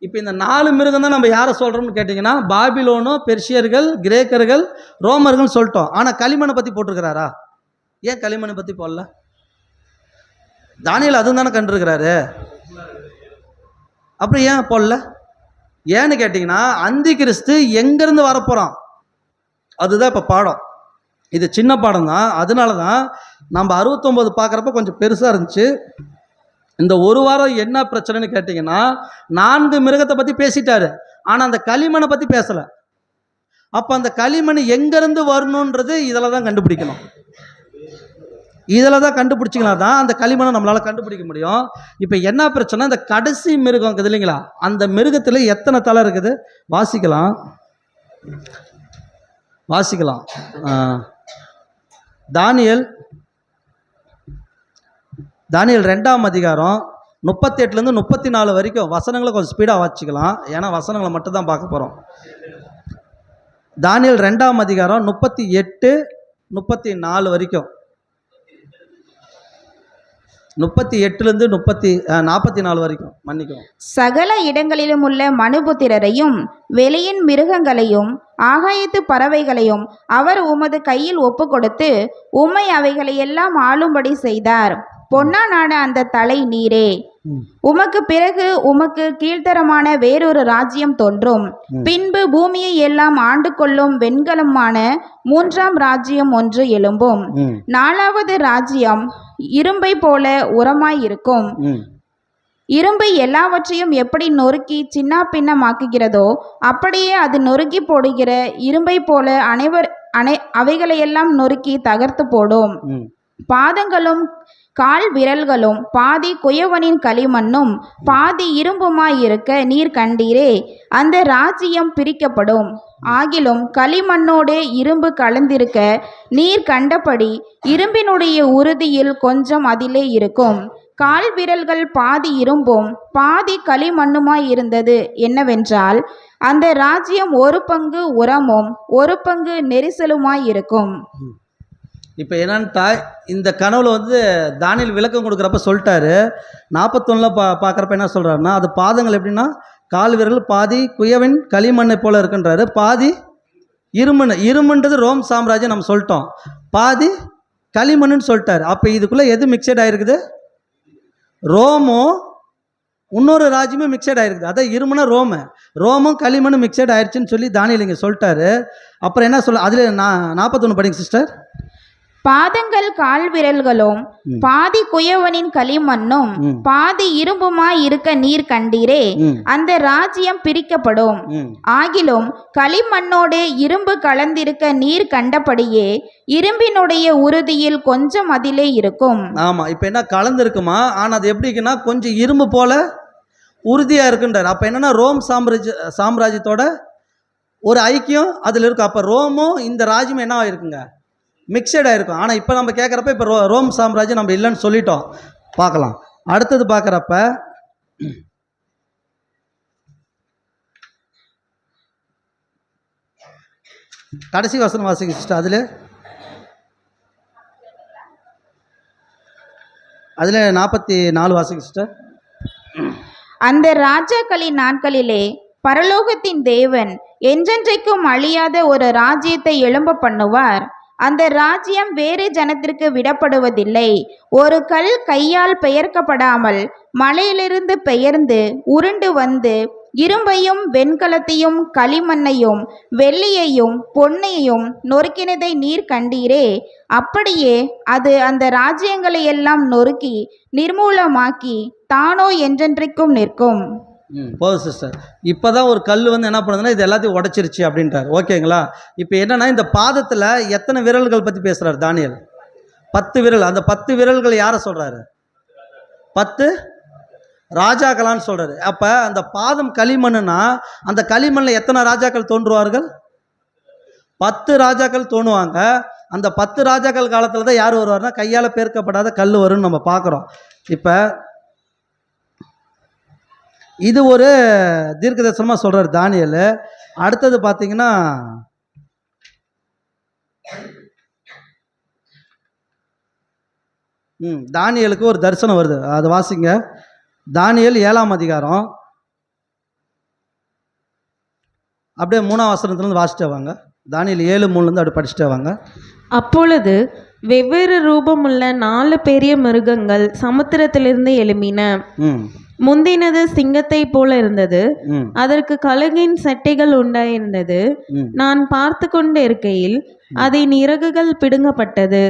இப்போ இந்த 4 மிருகம் தான் நம்ம யாரை சொல்கிறோம்னு கேட்டிங்கன்னா பாபிலோனோ, பெர்ஷியர்கள், கிரேக்கர்கள், ரோமர்கள் சொல்லிட்டோம். ஆனால் களிமண்ணை பற்றி போட்டிருக்கிறாரா? ஏன் களிமண்ணை பற்றி போடல? தானியேல் அதுவும் தானே கண்டிருக்கிறாரு. அப்புறம் ஏன் போடல? ஏன்னு கேட்டிங்கன்னா அந்தி கிறிஸ்து எங்கேருந்து வரப்போகிறான் அதுதான் இப்போ பாடம். இது சின்ன பாடம் தான். அதனால தான் நம்ம 69 பார்க்குறப்ப கொஞ்சம் பெருசாக இருந்துச்சு. இந்த ஒரு வாரம் என்ன பிரச்சனைன்னு கேட்டிங்கன்னா 4 மிருகத்தை பற்றி பேசிட்டாரு, ஆனால் அந்த களிமண்ணை பற்றி பேசலை. அப்போ அந்த களிமண் எங்கேருந்து வரணுன்றது இதில் தான் கண்டுபிடிக்கணும். இதில் தான் கண்டுபிடிச்சிங்கன்னா தான் அந்த களிமண்ணை நம்மளால் கண்டுபிடிக்க முடியும். இப்போ என்ன பிரச்சனை, இந்த கடைசி மிருகம் இருக்குது இல்லைங்களா, அந்த மிருகத்தில் எத்தனை தலை இருக்குது வாசிக்கலாம். தானியேல் 2ஆம் அதிகாரம் 38லேருந்து 34 வரைக்கும் வசனங்களை கொஞ்சம் ஸ்பீடாக வாசிக்கலாம். ஏன்னா வசனங்களை மட்டும் தான் பார்க்க போகிறோம். தானியேல் 2ஆம் அதிகாரம் 38 34 வரைக்கும், 38லேருந்து 44 வரைக்கும் மன்னிக்கும். சகல இடங்களிலும் உள்ள மனுபுத்திரரையும் வெளியின் மிருகங்களையும் ஆகாயத்து பறவைகளையும் அவர் உமது கையில் ஒப்பு கொடுத்து உம்மை அவைகளை எல்லாம் ஆளும்படி செய்தார். பொன்னான அந்த தலை நீரே. உமக்கு பிறகு உமக்கு கீழ்த்தரமான வேறொரு ராஜ்யம் தோன்றும். பின்பு பூமியை எல்லாம் ஆண்டு கொள்ளும் வெண்கலமான 3ஆம் ராஜ்யம் ஒன்று எழும்பும். 4வது ராஜ்யம் இரும்பை போல உரமாயிருக்கும். இரும்பு எல்லாவற்றையும் எப்படி நொறுக்கி சின்ன பின்னமாக்குகிறதோ அப்படியே அது நொறுக்கி போடுகிற இரும்பை போல அவைகளையெல்லாம் நொறுக்கி தகர்த்து போடும். பாதங்களும் கால் விரல்களும் பாதி குயவனின் களிமண்ணும் பாதி இரும்புமாயிருக்க நீர் கண்டீரே. அந்த ராஜ்யம் பிரிக்கப்படும். ஆகிலும் களிமண்ணோடே இரும்பு கலந்திருக்க நீர் கண்டபடி இரும்பினுடைய உறுதியில் கொஞ்சம் அதிலே இருக்கும். கால் விரல்கள் பாதி இரும்பும் பாதி களிமண்ணுமாயிருந்தது என்னவென்றால் அந்த ராஜ்யம் ஒரு பங்கு உரமும் ஒரு பங்கு நெரிசலுமாயிருக்கும். இப்போ என்னன்ட்டா இந்த கனவுல தானியேல் விளக்கம் கொடுக்குறப்ப சொல்லிட்டாரு. 41 பார்க்குறப்ப என்ன சொல்கிறாருன்னா, அது பாதங்கள் எப்படின்னா கால் விரல் பாதி குயவின் களிமண்ணை போல இருக்குன்றாரு, பாதி இரும்புன்றது ரோம் சாம்ராஜ்யம் நம்ம சொல்லிட்டோம், பாதி களிமண்ணுன்னு சொல்லிட்டாரு. அப்போ இதுக்குள்ளே எது மிக்சட் ஆகிருக்குது? ரோமும் இன்னொரு ராஜ்யமும் மிக்சட் ஆகிருக்குது. அதான் இரும்புனா ரோமும் களிமண்ணும் மிக்சட் ஆயிடுச்சுன்னு சொல்லி தானியேல் இங்கே சொல்லிட்டாரு. அப்புறம் என்ன சொல்ல, அதில் 41 படிங்க சிஸ்டர். பாதங்கள் கால் விரல்களும் பாதி குயவனின் களிமண்ணும் பாதி இரும்புமாய் இருக்க நீர் கண்டீரே. அந்த ராஜ்யம் பிரிக்கப்படும். ஆகிலும் களிமண்ணோடு இரும்பு கலந்திருக்க நீர் கண்டபடியே இரும்பினுடைய உறுதியில் கொஞ்சம் அதிலே இருக்கும். ஆமா, இப்ப என்ன கலந்துருக்குமா? ஆனா அது எப்படின்னா கொஞ்சம் இரும்பு போல உறுதியா இருக்குன்றார். அப்ப என்னன்னா ரோம் சாம்ராஜ்யத்தோட ஒரு ஐக்கியம் அதுல இருக்கு. அப்ப ரோமும் இந்த ராஜ்யம் என்ன ஆயிருக்குங்க, மிக்சடாக இருக்கும். ஆனால் இப்போ நம்ம கேட்குறப்ப இப்போ ரோம் சாம்ராஜ்யம் நம்ம இல்லைன்னு சொல்லிட்டோம். பார்க்கலாம். அடுத்தது பார்க்குறப்ப கடைசி வசனம் வாசிங்க சிஸ்டர். அதில் 44 வாசிங்க சிஸ்டர். அந்த ராஜாக்களின் நாட்களிலே பரலோகத்தின் தேவன் என்றென்றைக்கும் அழியாத ஒரு ராஜ்யத்தை எழும்ப பண்ணுவார். அந்த ராஜ்யம் வேறு ஜனத்திற்கு விடப்படுவதில்லை. ஒரு கல் கையால் பெயர்க்கப்படாமல் மலையிலிருந்து பெயர்ந்து உருண்டு வந்து இரும்பையும் வெண்கலத்தையும் களிமண்ணையும் வெள்ளியையும் பொன்னையும் நொறுக்கினதை நீர் கண்டீரே. அப்படியே அது அந்த ராஜ்யங்களை எல்லாம் நொறுக்கி நிர்மூலமாக்கி தானோ என்றென்றைக்கும் நிற்கும். போதும் சிஸ்டர். இப்போ தான் ஒரு கல் வந்து என்ன பண்ணுதுன்னா இது எல்லாத்தையும் உடைச்சிருச்சு அப்படின்றார். ஓகேங்களா? இப்போ என்னன்னா இந்த பாதத்தில் எத்தனை விரல்கள் பற்றி பேசுகிறார் தானியேல்? 10 விரல். அந்த 10 விரல்கள் யாரை சொல்கிறாரு? 10 ராஜாக்களான்னு சொல்கிறாரு. அப்போ அந்த பாதம் களிமண்ணுனா அந்த களிமண்ணில் எத்தனை ராஜாக்கள் தோன்றுவார்கள்? 10 ராஜாக்கள் தோணுவாங்க. அந்த 10 ராஜாக்கள் காலத்தில் தான் யார் வருவார்னா கையால் பேர்க்கப்படாத கல் வரும்னு நம்ம பார்க்குறோம். இப்போ இது ஒரு தீர்க்க தரிசனமாக சொல்கிறார் தானியேல். அடுத்தது பார்த்தீங்கன்னா தானியேலுக்கு ஒரு தரிசனம் வருது. அதை வாசிங்க. தானியேல் 7ஆம் அதிகாரம் அப்படியே 3ஆம் வசனத்துலேருந்து வாசிட்டே வாங்க. தானியேல் 7:3 அப்படி படிச்சுட்டே வாங்க. அப்பொழுது வெவ்வேறு ரூபமுள்ள 4 பெரிய மிருகங்கள் சமுத்திரத்திலிருந்து எழும்பின. முந்தினது சிங்கத்தை போல இருந்தது. அதற்கு கழுகின் சட்டைகள் உண்டாயிருந்தது. நான் பார்த்து கொண்டு இருக்கையில் அதன் இறகுகள் பிடுங்கப்பட்டது.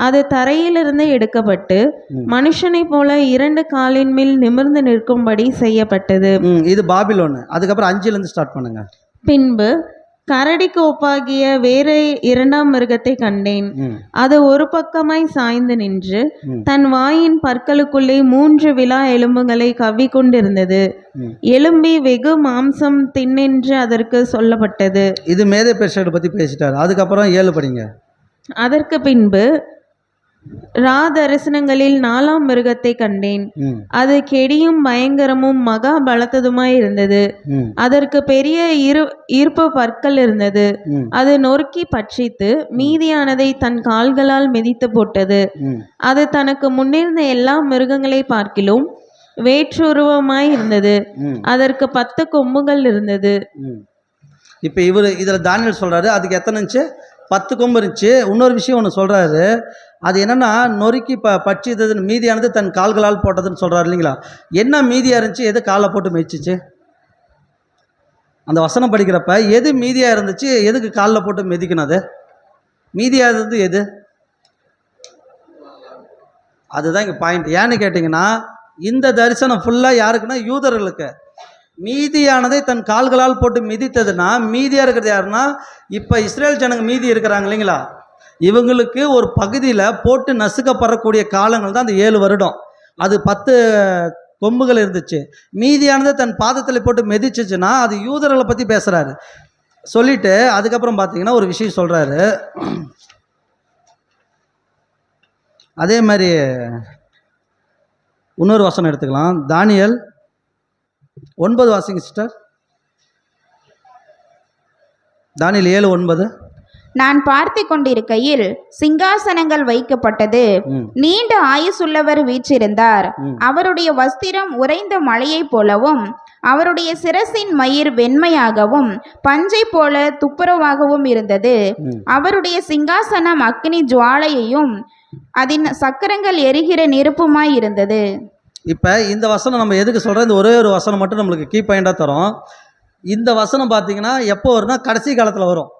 அது தரையிலிருந்து எடுக்கப்பட்டு மனுஷனை போல 2 காலின் மேல் நிமிர்ந்து நிற்கும்படி செய்யப்பட்டது. இது பாபிலோன். அதுக்கப்புறம் 5லேருந்து ஸ்டார்ட் பண்ணுங்க. பின்பு கரடிக்கு ஒப்பாகிய வேறு 2ஆம் மிருகத்தை கண்டேன். அது ஒரு பக்கமாய் சாய்ந்து நின்று தன் வாயின் பற்களுக்குள்ளே 3 விலா எலும்புகளை கவ்விக்கொண்டிருந்தது. எலும்பி வெகு மாம்சம் தின்னென்று அதற்கு சொல்லப்பட்டது. இது மேதை பெர்ஷேடு பற்றி பேசிட்டார். அதுக்கப்புறம் 7 படிங்க. அதற்கு பின்பு தரிசனங்களில் 4ஆம் மிருகத்தை கண்டேன். அது கெடியும் பயங்கரமும் மகா பலத்ததுமாய் இருந்தது. அதற்கு பெரிய ஈர்ப்பு பற்கள் இருந்தது. அது நொறுக்கி பட்சித்து மீதியானதை தன் கால்களால் மிதித்து போட்டது. அது தனக்கு முன்னிருந்த எல்லா மிருகங்களை பார்க்கிலும் வேற்றுருவமாய் இருந்தது. அதற்கு 10 கொம்புகள் இருந்தது. இப்போ இதில் தானியேல் சொல்கிறாரு அதுக்கு எத்தனை இருந்துச்சு? 10 கொம்பு இருந்துச்சு. இன்னொரு விஷயம் ஒன்று சொல்கிறாரு. அது என்னென்னா நொறுக்கி பட்சித்ததுன்னு மீதியானது தன் கால்களால் போட்டதுன்னு சொல்கிறாரு இல்லைங்களா? என்ன மீதியாக இருந்துச்சு? எது காலை போட்டு மெதிச்சிச்சு? அந்த வசனம் படிக்கிறப்ப எது மீதியாக இருந்துச்சு? எதுக்கு காலில் போட்டு மிதிக்கணும்? அது மீதியாக இருந்தது எது? அதுதான் இங்கே பாயிண்ட். ஏன்னு கேட்டிங்கன்னா இந்த தரிசனம் ஃபுல்லாக யாருக்குன்னா யூதர்களுக்கு. மீதியானதை தன் கால்களால் போட்டு மிதித்ததுன்னா மீதியாக இருக்கிறது யாருன்னா இப்போ இஸ்ரேல் ஜனங்க மீதி இருக்கிறாங்க இல்லைங்களா? இவங்களுக்கு ஒரு பகுதியில் போட்டு நசுக்கப்படக்கூடிய காலங்கள் தான் அந்த 7 வருடம். அது 10 கொம்புகள் இருந்துச்சு. மீதியானதை தன் பாதத்தில் போட்டு மிதிச்சிச்சுன்னா அது யூதர்களை பற்றி பேசுகிறாரு. சொல்லிட்டு அதுக்கப்புறம் பார்த்தீங்கன்னா ஒரு விஷயம் சொல்கிறாரு. அதே மாதிரி இன்னொரு வசனம் எடுத்துக்கலாம். தானியேல் 9 வாசிங்க சிஸ்டர். தானியேல் 7:9. நான் பார்த்து கொண்டிருக்கையில் சிங்காசனங்கள் வைக்கப்பட்டது. நீண்ட ஆயுசுள்ளவர் வீற்றிருந்தார். அவருடைய வஸ்திரம் உறைந்த மழையை போலவும் அவருடைய சிரசின் மயிர் வெண்மையாகவும் பஞ்சை போல துப்புரவாகவும் இருந்தது. அவருடைய சிங்காசனம் அக்னி ஜுவாலையையும் அதன் சக்கரங்கள் எரிகிற நெருப்புமாய் இருந்தது. இப்போ இந்த வசனம் நம்ம எதுக்கு சொல்கிறோம்? இந்த ஒரே ஒரு வசனம் மட்டும் நம்மளுக்கு கீ பாயிண்டாக தரும். இந்த வசனம் பார்த்தீங்கன்னா எப்போ வரும்னா கடைசி காலத்தில் வரும்.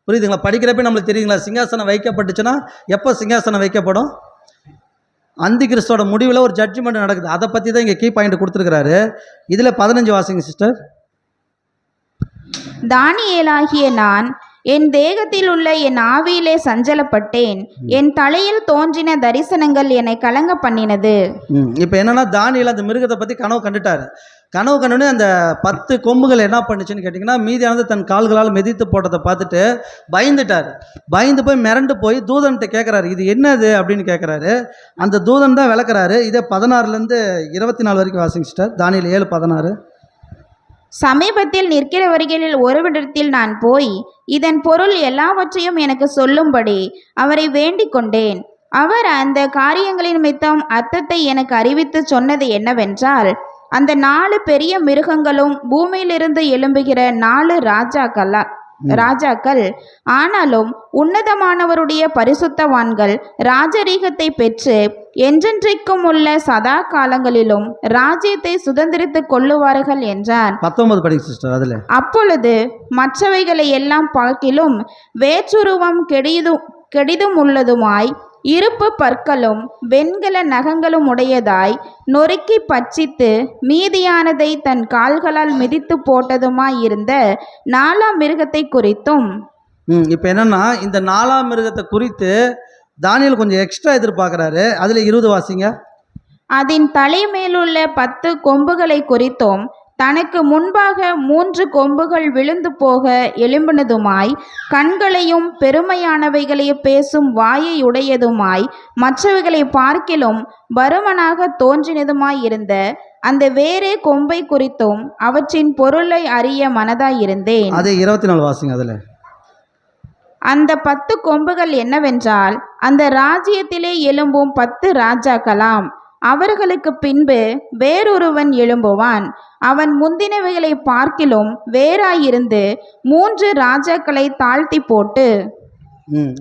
புரியுதுங்களா? படிக்கிறப்ப நம்மளுக்கு தெரியுங்களா? சிங்காசனம் வைக்கப்பட்டுச்சுன்னா எப்போ சிங்காசனம் வைக்கப்படும்? அந்தி கிறிஸ்தோட முடிவில் ஒரு ஜட்ஜ்மெண்ட் நடக்குது. அதை பற்றி தான் இங்கே கீ பாயிண்ட் கொடுத்துருக்கிறாரு. இதில் 15 வாசிங்க சிஸ்டர். தானியேலாகிய நான் என் தேகத்தில் உள்ள என் ஆவியிலே சஞ்சலப்பட்டேன். என் தலையில் தோன்றின தரிசனங்கள் என்னை கலங்க பண்ணினது. இப்போ என்னன்னா தானியேல் அந்த மிருகத்தை பற்றி கனவு கண்டுட்டாரு. கனவு கண்டுன்னு அந்த 10 கொம்புகள் என்ன பண்ணுச்சுன்னு கேட்டிங்கன்னா மீதியானது தன் கால்களால் மிதித்து போட்டதை பார்த்துட்டு பயந்துட்டார். பயந்து போய் மிரண்டு போய் தூதன்கிட்ட கேட்குறாரு, இது என்னது அப்படின்னு கேட்குறாரு. அந்த தூதன் தான் விளக்குறாரு. இதே 16லேருந்து 24 வரைக்கும் வாசிங்க சிஸ்டர். தானியேல் 7:16. சமீபத்தில் நிற்கிறவர்களில் ஒருவரிடத்தில் நான் போய் இதன் பொருள் எல்லாவற்றையும் எனக்கு சொல்லும்படி அவரை வேண்டிக் கொண்டேன். அவர் அந்த காரியங்களின் மித்தம் அர்த்தத்தை எனக்கு அறிவித்து சொன்னது என்னவென்றால், அந்த 4 பெரிய மிருகங்களும் பூமியிலிருந்து எழும்புகிற 4 ராஜாக்கள். ஆனாலும் உன்னதமானவருடைய பரிசுத்தவான்கள் ராஜரீகத்தை பெற்று என்றென்றைக்கும் உள்ள சதா காலங்களிலும் ராஜ்யத்தை சுதந்திரித்துக் கொள்ளுவார்கள் என்றார். 19 படிங்க சிஸ்டர். அதில் அப்பொழுது மற்றவைகளை எல்லாம் பார்க்கிலும் வேற்றுருவம் கெடிதும் உள்ளதுமாய் இருப்பு பற்களும் வெண்கல நகங்களும் உடையதாய் நொறுக்கி பட்சித்து மீதியானதை தன் கால்களால் மிதித்து போட்டதுமாய் இருந்த 4ஆம் மிருகத்தை குறித்தும். இப்போ என்னன்னா, இந்த 4ஆம் மிருகத்தை குறித்து தானியேல் கொஞ்சம் எக்ஸ்ட்ரா எதிர்பார்க்குறாரு. அதில் 20 வாசிங்க. அதன் தலைமேலுள்ள 10 கொம்புகளை குறித்தும் தனக்கு முன்பாக 3 கொம்புகள் விழுந்து போக எழும்பினதுமாய் கண்களையும் பெருமையானவைகளையும் பேசும் வாயை உடையதுமாய் மற்றவைகளை பார்க்கிலும் பருமனாக தோன்றினதுமாய் இருந்த அந்த வேறே கொம்பை குறித்தும் அவற்றின் பொருளை அறிய மனதாயிருந்தேன். அது 24 வாசிங்க. அதில் அந்த 10 கொம்புகள் என்னவென்றால் அந்த ராஜ்யத்திலே எழும்பும் 10 ராஜாக்களாம். அவர்களுக்கு பின்பு வேறொருவன் எழும்புவான். அவன் முந்தினவைகளை பார்க்கிலும் வேறாயிருந்து 3 ராஜாக்களை தாழ்த்தி போட்டு.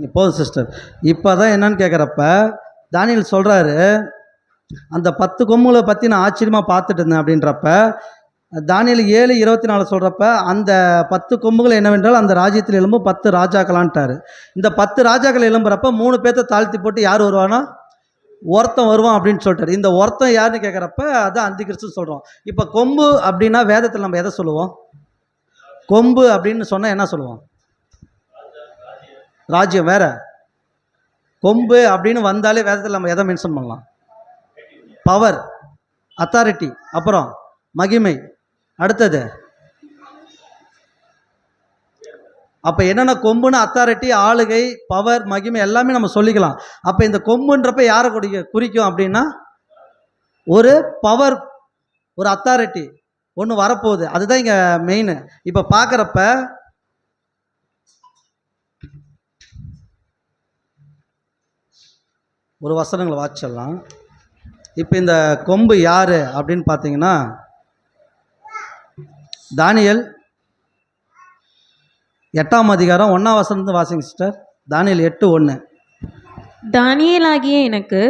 இப்போது சிஸ்டர், இப்போ தான் என்னன்னு கேட்குறப்ப தானியேல் சொல்கிறாரு, அந்த 10 கொம்புகளை பற்றி நான் ஆச்சரியமாக பார்த்துட்டு இருந்தேன் அப்படின்றப்ப தானியேல் 7:24 சொல்கிறப்ப அந்த 10 கொம்புகள் என்னவென்றால் அந்த ராஜ்யத்தில் எழும்பும் 10 ராஜாக்களான்ட்டார். இந்த 10 ராஜாக்கள் எழும்புறப்ப 3 பேர்த்த தாழ்த்தி போட்டு யார் வருவானா, ஒருத்தன் வருவான் அப்படின்னு சொல்லிட்டாரு. இந்த ஒருத்தன் யாருன்னு கேட்குறப்ப அது அந்தி கிறிஸ்து சொல்கிறோம். இப்போ கொம்பு அப்படின்னா வேதத்தில் நம்ம எதை சொல்லுவோம்? கொம்பு அப்படின்னு சொன்னால் என்ன சொல்லுவோம்? ராஜ்யம். வேற கொம்பு அப்படின்னு வந்தாலே வேதத்தில் நம்ம எதை மென்ஷன் பண்ணலாம்? பவர், அத்தாரிட்டி, அப்புறம் மகிமை. அடுத்தது அப்போ என்னென்ன கொம்புன்னு அத்தாரிட்டி, ஆளுகை, பவர், மகிமை எல்லாமே நம்ம சொல்லிக்கலாம். அப்போ இந்த கொம்புன்றப்ப யாரை குறிக்கும் அப்படின்னா ஒரு பவர், ஒரு அத்தாரிட்டி ஒன்று வரப்போகுது. அதுதான் இங்கே மெயின். இப்போ பார்க்குறப்ப ஒரு வசனங்களை வாசிச்சிடலாம். இப்போ இந்த கொம்பு யார் அப்படின்னு பார்த்தீங்கன்னா தானியேல் 8ஆம் அதிகாரம் 1ஆம் வசனத்தை வாசிங்க சிஸ்டர். தானியேல் 8:1. தானியேலாகிய எனக்கு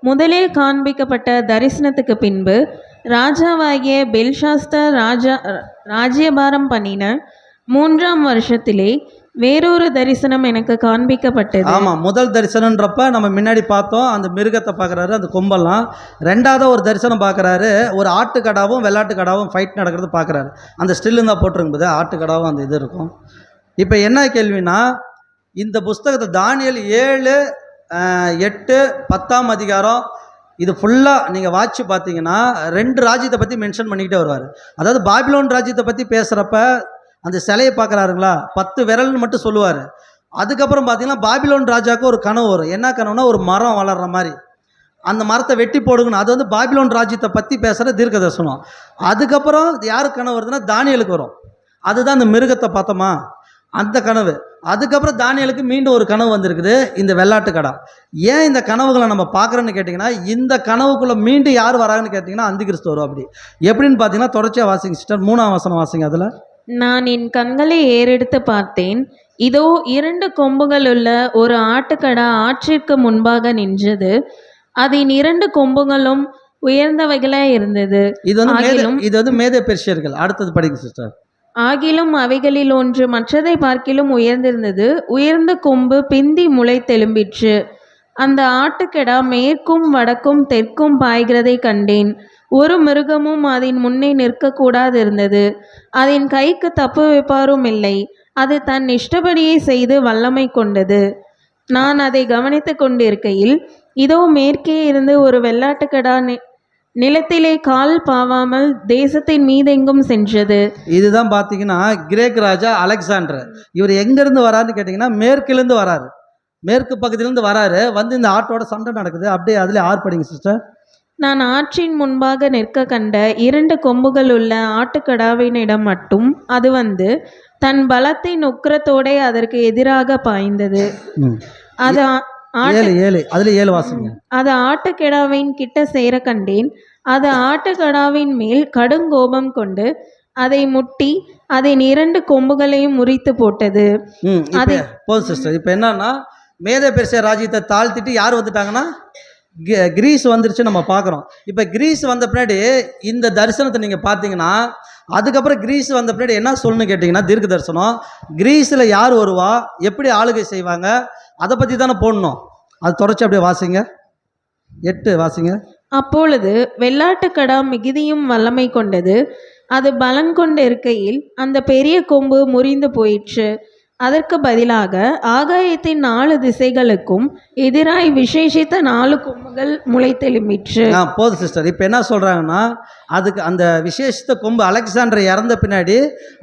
முதலில் காண்பிக்கப்பட்ட தரிசனத்துக்கு பின்பு ராஜாவாகிய பெல்ஷாஸ்தர் ராஜ்யபாரம் பண்ணின 3ஆம் வருஷத்திலே வேறொரு தரிசனம் எனக்கு காண்பிக்கப்பட்டது. ஆமாம், முதல் தரிசனன்றப்ப நம்ம முன்னாடி பார்த்தோம், அந்த மிருகத்தை பார்க்குறாரு, அந்த கொம்பெல்லாம். ரெண்டாவது ஒரு தரிசனம் பார்க்குறாரு, ஒரு ஆட்டுக்கடாவும் வெள்ளாட்டுக்கடாவும் ஃபைட் நடக்கிறது பார்க்குறாரு. அந்த ஸ்டில்லு தான் போட்டிருக்கும்போது ஆட்டுக்கடாவும் அந்த இது இருக்கும். இப்போ என்ன கேள்வினா, இந்த புஸ்தகத்தை தானியேல் 7, 8, 10ஆம் அதிகாரம் இது ஃபுல்லாக நீங்கள் வாட்சி பார்த்தீங்கன்னா 2 ராஜ்யத்தை பற்றி மென்ஷன் பண்ணிக்கிட்டே வருவார். அதாவது பாபிலோன் ராஜ்யத்தை பற்றி பேசுகிறப்ப அந்த சிலையை பார்க்குறாருங்களா, 10 விரல்னு மட்டும் சொல்லுவார். அதுக்கப்புறம் பார்த்தீங்கன்னா பாபிலோன் ராஜாவுக்கு ஒரு கனவு வரும். என்ன கனவுனா, ஒரு மரம் வளர்கிற மாதிரி, அந்த மரத்தை வெட்டி போடுங்கணும். அது வந்து பாபிலோன் ராஜ்யத்தை பற்றி பேசுகிற தீர்க்க தரிசனம். அதுக்கப்புறம் யாருக்கு கனவு வருதுன்னா தானியேலுக்கு வரும். அதுதான் அந்த மிருகத்தை பார்த்தோமா, அந்த கனவு. அதுக்கப்புறம் தானியேலுக்கு மீண்டும் ஒரு கனவு வந்திருக்குது, இந்த வெள்ளாட்டு கடா. ஏன் இந்த கனவுகளை நம்ம பார்க்குறோன்னு கேட்டிங்கன்னா, இந்த கனவுக்குள்ளே மீண்டும் யார் வராங்கன்னு கேட்டிங்கன்னா அந்தி கிறிஸ்து வரும். அப்படி எப்படின்னு பார்த்தீங்கன்னா தொடர்ச்சியாக வாசிங்க சிஸ்டர். 3ஆம் வசனம் வாசிங்க. அதில் நான் என் கண்களை ஏறெடுத்து பார்த்தேன், இதோ 2 கொம்புகள் உள்ள ஒரு ஆட்டுக்கடா ஆற்றிற்கு முன்பாக நின்றது. அதன் 2 கொம்புகளும் உயர்ந்தவைகளாக இருந்தது. இது வந்து மேதே பெர்ஷியர்கள். அடுத்தது படிங்க சிஸ்டர். ஆகிலும் அவைகளில் ஒன்று மற்றதை பார்க்கிலும் உயர்ந்திருந்தது. உயர்ந்த கொம்பு பிந்தி முளைத்தெழும்பிற்று. அந்த ஆட்டுக்கடா மேற்கும் வடக்கும் தெற்கும் பாய்கிறதை கண்டேன். ஒரு மிருகமும் அதன் முன்னே நிற்கக்கூடாதிருந்தது. அதன் கைக்கு தப்பு வைப்பாரும் இல்லை. அது தன் இஷ்டப்படியே செய்து வல்லமை கொண்டது. நான் அதை கவனித்து கொண்டிருக்கையில் இதோ மேற்கே இருந்து ஒரு வெள்ளாட்டுக்கடா நிலத்திலே கால் பாவாமல் தேசத்தின் மீதெங்கும் சென்றது. இதுதான் பார்த்தீங்கன்னா கிரேக் ராஜா அலெக்சாண்டர். இவர் எங்கேருந்து வராருன்னு கேட்டிங்கன்னா மேற்கிலேருந்து வராரு, மேற்கு பக்கத்திலேருந்து வராரு. வந்து இந்த ஆட்டோட சண்டை நடக்குது. அப்படியே அதில் ஆர்ப்படிங்க சிஸ்டர். நான் ஆற்றின் முன்பாக நிற்க கண்ட 2 கொம்புகள் உள்ள ஆட்டுக்கடாவினிடம் மட்டும் அது வந்து தன் பலத்தின் உக்கிரத்தோட அதற்கு எதிராக பாய்ந்தது. அது அது ஆட்டுக்கடாவின் கிட்ட சேர கண்டேன். அது ஆட்டுக்கடாவின் மேல் கடுங்கோபம் கொண்டு அதை முட்டி அதன் 2 கொம்புகளையும் முறித்து போட்டது. இப்போ போதும் சிஸ்டர். இப்போ என்னன்னா மேதே பெர்சியா ராஜ்யத்தை தாழ்த்திட்டு யார் வந்துட்டாங்கன்னா கிரீஸ் வந்துருச்சு நம்ம பார்க்குறோம். இப்போ கிரீஸ் வந்த பின்னாடி இந்த தரிசனத்தை நீங்கள் பார்த்தீங்கன்னா அதுக்கப்புறம் கிரீஸ் வந்த பின்னாடி என்ன சொல்லணும்னு கேட்டிங்கன்னா தீர்க்க தரிசனம் கிரீஸில் யார் வருவா, எப்படி ஆளுகை செய்வாங்க, அதை பற்றி தானே போடணும். அது தொடர்ச்சி அப்படியே வாசிங்க, 8 வாசிங்க. அப்பொழுது வெள்ளாட்டுக்கடா மிகுதியும் வல்லமை கொண்டது. அது பலங்கொண்டு இருக்கையில் அந்த பெரிய கொம்பு முறிந்து போயிற்று. அதற்கு பதிலாக ஆகாயத்தின் 4 திசைகளுக்கும் எதிராய் விசேஷித்த 4 கொம்புகள் முளைத்தெழும்பிற்று. போதும் சிஸ்டர். இப்போ என்ன சொல்கிறாங்கன்னா அதுக்கு அந்த விசேஷித்த கொம்பு அலெக்சாண்டர் இறந்த பின்னாடி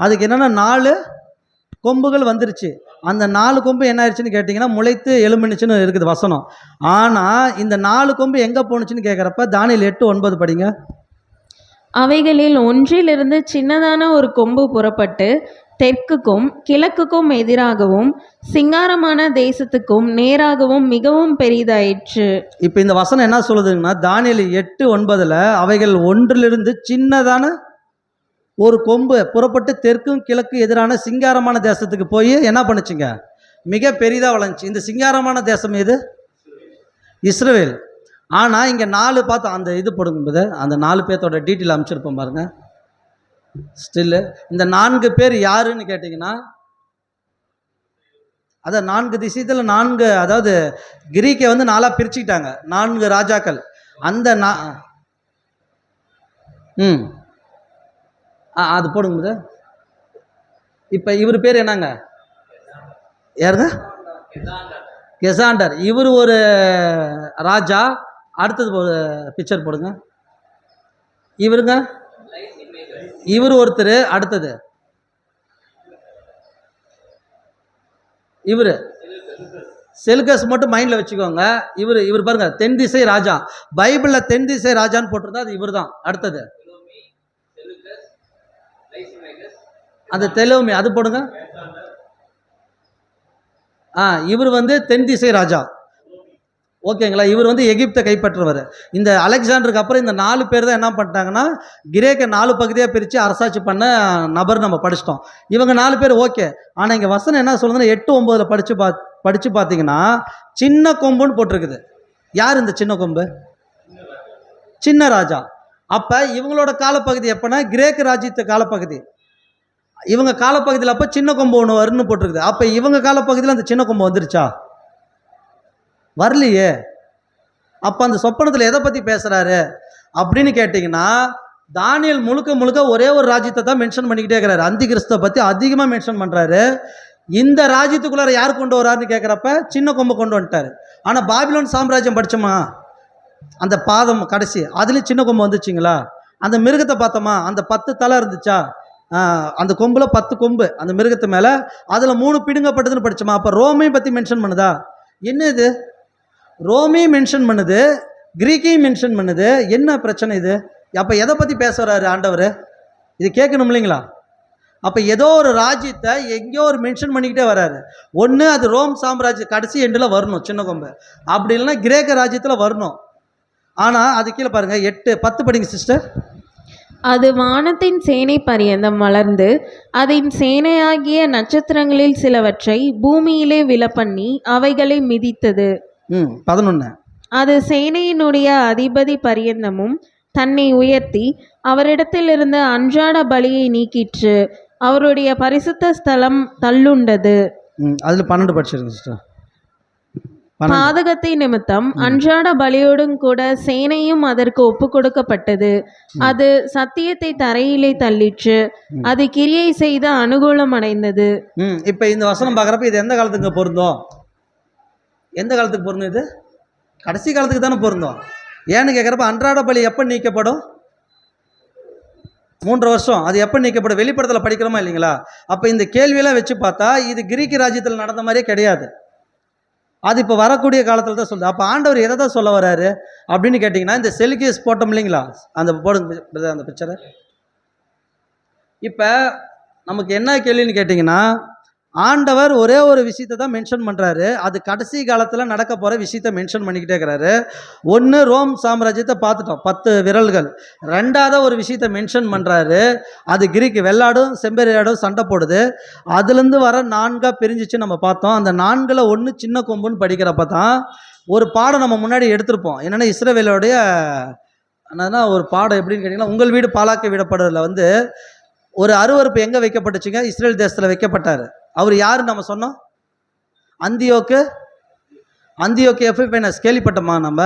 அதுக்கு என்னென்னா 4 கொம்புகள் வந்துருச்சு. அந்த 4 கொம்பு என்ன ஆயிடுச்சுன்னு கேட்டிங்கன்னா முளைத்து எலும்பினுச்சுன்னு இருக்குது வசனம். ஆனால் இந்த 4 கொம்பு எங்கே போணுச்சுன்னு கேட்குறப்ப தானியேல் 8:9 படிங்க. அவைகளில் ஒன்றிலிருந்து சின்னதான ஒரு கொம்பு புறப்பட்டு தெற்குக்கும் கிழக்குக்கும் எதிராகவும் சிங்காரமான தேசத்துக்கும் நேராகவும் மிகவும் பெரிதாயிற்று. இப்போ இந்த வசனம் என்ன சொல்லுதுங்கன்னா தானியேல் 8:9 அவைகள் ஒன்றிலிருந்து சின்னதான ஒரு கொம்பு புறப்பட்டு தெற்கும் கிழக்கு எதிரான சிங்காரமான தேசத்துக்கு போய் என்ன பண்ணுச்சுங்க, மிக பெரிதாக வளர்ந்துச்சு. இந்த சிங்காரமான தேசம் எது? இஸ்ரவேல். ஆனால் இங்கே 4 பார்த்தோம். அந்த இது போடும்போது அந்த 4 பேர்த்தோட டீட்டெயில் அமைச்சிருப்போம் பாருங்க. ஸ்டில்லு இந்த 4 பேர் யாருன்னு கேட்டிங்கன்னா அதான் 4 திசையில் 4, அதாவது கிரீக்கை வந்து 4 பிரிச்சுக்கிட்டாங்க, 4 ராஜாக்கள். அந்த அது போடும்போது இப்போ இவர் பேர் என்னங்க, யாருங்க? கெசாண்டர். இவர் ஒரு ராஜா. அடுத்தது ஒரு பிக்சர் போடுங்க. இவருங்க, இவர் ஒருத்தர். அடுத்தது இவர் செல்கஸ் மட்டும் மைண்டில் வச்சுக்கோங்க. இவர் பாருங்க தென் திசை ராஜா. பைபிளில் தென் திசை ராஜான்னு போட்டிருந்தா அது இவர் தான். அடுத்தது அந்த தெலோமி, அது போடுங்க. இவர் வந்து தென் திசை ராஜா. ஓகேங்களா? இவர் வந்து எகிப்தை கைப்பற்றுவார். இந்த அலெக்சாண்டருக்கு அப்புறம் இந்த 4 பேர் தான் என்ன பண்ணிட்டாங்கன்னா கிரேக்க 4 பகுதியாக பிரித்து அரசாட்சி பண்ண நபர் நம்ம படிச்சிட்டோம். இவங்க 4 பேர் ஓகே. ஆனால் இங்கே வசனம் என்ன சொல்லுதுன்னா 8:9 படித்து பார்த்தீங்கன்னா சின்ன கொம்புன்னு போட்டிருக்குது. யார் இந்த சின்ன கொம்பு? சின்ன ராஜா. அப்போ இவங்களோட காலப்பகுதி எப்போனா கிரேக்க ராஜ்யத்து காலப்பகுதி. இவங்க காலப்பகுதியில் அப்போ சின்ன கொம்பு ஒன்று வரும்னு போட்டிருக்குது. அப்போ இவங்க காலப்பகுதியில் அந்த சின்ன கொம்பு வந்துருச்சா? வரலையே. அப்போ அந்த சொப்பனத்தில் எதை பற்றி பேசுகிறாரு அப்படின்னு கேட்டிங்கன்னா தானியேல் முழுக்க ஒரே ஒரு ராஜ்யத்தை தான் மென்ஷன் பண்ணிக்கிட்டே இருக்கிறாரு. அந்தி கிறிஸ்துவை பற்றி அதிகமாக மென்ஷன் பண்ணுறாரு. இந்த ராஜ்யத்துக்குள்ளார யார் கொண்டு வராருன்னு கேட்குறப்ப சின்ன கொம்பு கொண்டு வந்துட்டார். ஆனால் பாபிலோன் சாம்ராஜ்யம் படித்தோமா, அந்த பாதம் கடைசி அதுலேயும் சின்ன கொம்பு வந்துச்சுங்களா? அந்த மிருகத்தை பார்த்தோமா, அந்த 10 தலை இருந்துச்சா, அந்த கொம்பில் 10 கொம்பு அந்த மிருகத்து மேலே, அதில் 3 பிடுங்கப்பட்டதுன்னு படித்தோமா? அப்போ ரோமையும் பற்றி மென்ஷன் பண்ணுதா? என்ன இது? ரோமையும் மென்ஷன் பண்ணுது, கிரீக்கையும் மென்ஷன் பண்ணுது. என்ன பிரச்சனை இது? அப்போ எதை பற்றி பேச வர்றாரு ஆண்டவர்? இது கேட்கணும் இல்லைங்களா? அப்போ ஏதோ ஒரு ராஜ்யத்தை எங்கேயோ ஒரு மென்ஷன் பண்ணிக்கிட்டே வர்றாரு. ஒன்று அது ரோம் சாம்ராஜ்ய கடைசி எண்டில் வரணும் சின்ன கொம்பு, அப்படி இல்லைன்னா கிரேக்க ராஜ்யத்தில் வரணும். ஆனால் அது கீழே பாருங்கள் 8:10 படிங்க சிஸ்டர். அது வானத்தின் சேனை பரியந்தம் வளர்ந்து அதன் சேனையாகிய நட்சத்திரங்களில் சிலவற்றை பூமியிலே விழப்பண்ணி அவைகளை மிதித்தது. 11 அது சேனையினுடைய அதிபதி பரியந்தமும் தன்னை உயர்த்தி அவரிடத்தில் இருந்த அன்றாட பலியை நீக்கிற்று. அவருடைய பரிசுத்த ஸ்தலம் தள்ளுண்டது. அதில் 12 படிச்சிருங்க சிஸ்டர். பாதகத்தை நிமித்தம் அன்றாட பலியோடும் கூட சேனையும் அதற்கு ஒப்பு கொடுக்கப்பட்டது. அது சத்தியத்தை தரையிலே தள்ளிற்று. அது கிரியை செய்த அனுகூலம் அடைந்தது. இப்போ இந்த வசனம் பார்க்குறப்ப இது எந்த காலத்துக்கு பொருந்தும்? எந்த காலத்துக்கு பொருந்தும்? இது கடைசி காலத்துக்கு தானே பொருந்தும். ஏன்னு கேட்குறப்ப அன்றாட பலி எப்போ நீக்கப்படும்? 3 வருஷம். அது எப்போ நீக்கப்படும்? வெளிப்படத்தில் படிக்கிறோமா இல்லைங்களா? அப்போ இந்த கேள்வியெல்லாம் வச்சு பார்த்தா இது கிரீக் ராஜ்யத்தில் நடந்த மாதிரியே கிடையாது. அது இப்போ வரக்கூடிய காலத்தில் தான் சொல்லுது. அப்போ ஆண்டவர் எதை தான் சொல்ல வர்றாரு அப்படின்னு கேட்டிங்கன்னா இந்த செல்கியஸ் போட்டோம் இல்லைங்களா, அந்த போடுங்க அந்த பிக்சரை. இப்போ நமக்கு என்ன கேள்வின்னு கேட்டிங்கன்னா ஆண்டவர் ஒரே ஒரு விஷயத்தை தான் மென்ஷன் பண்ணுறாரு. அது கடைசி காலத்தில் நடக்க போகிற விஷயத்தை மென்ஷன் பண்ணிக்கிட்டே இருக்கிறாரு. ஒன்று, ரோம் சாம்ராஜ்யத்தை பார்த்துட்டோம், 10 விரல்கள். ரெண்டாவது ஒரு விஷயத்தை மென்ஷன் பண்ணுறாரு. அது கிரீக், வெள்ளாடும் செம்பெரியாடும் சண்டை போடுது. அதுலேருந்து வர 4 பிரிஞ்சிச்சு நம்ம பார்த்தோம். அந்த 4ல் ஒன்று சின்ன கொம்புன்னு படிக்கிறப்ப தான் ஒரு பாடம் நம்ம முன்னாடி எடுத்திருப்போம். என்னென்னா இஸ்ரவேலோடைய என்னன்னா ஒரு பாடம் எப்படின்னு கேட்டிங்கன்னா, உங்கள் வீடு பாழாக்க விடப்படுறதுல வந்து ஒரு அருவருப்பு எங்கே வைக்கப்பட்டுச்சுங்க? இஸ்ரேல் தேசத்தில் வைக்கப்பட்டார். அவர் யாருன்னு நம்ம சொன்னோம்? அந்தியோக்கு எபிஃபேனஸ். கேள்விப்பட்டோமா? நம்ம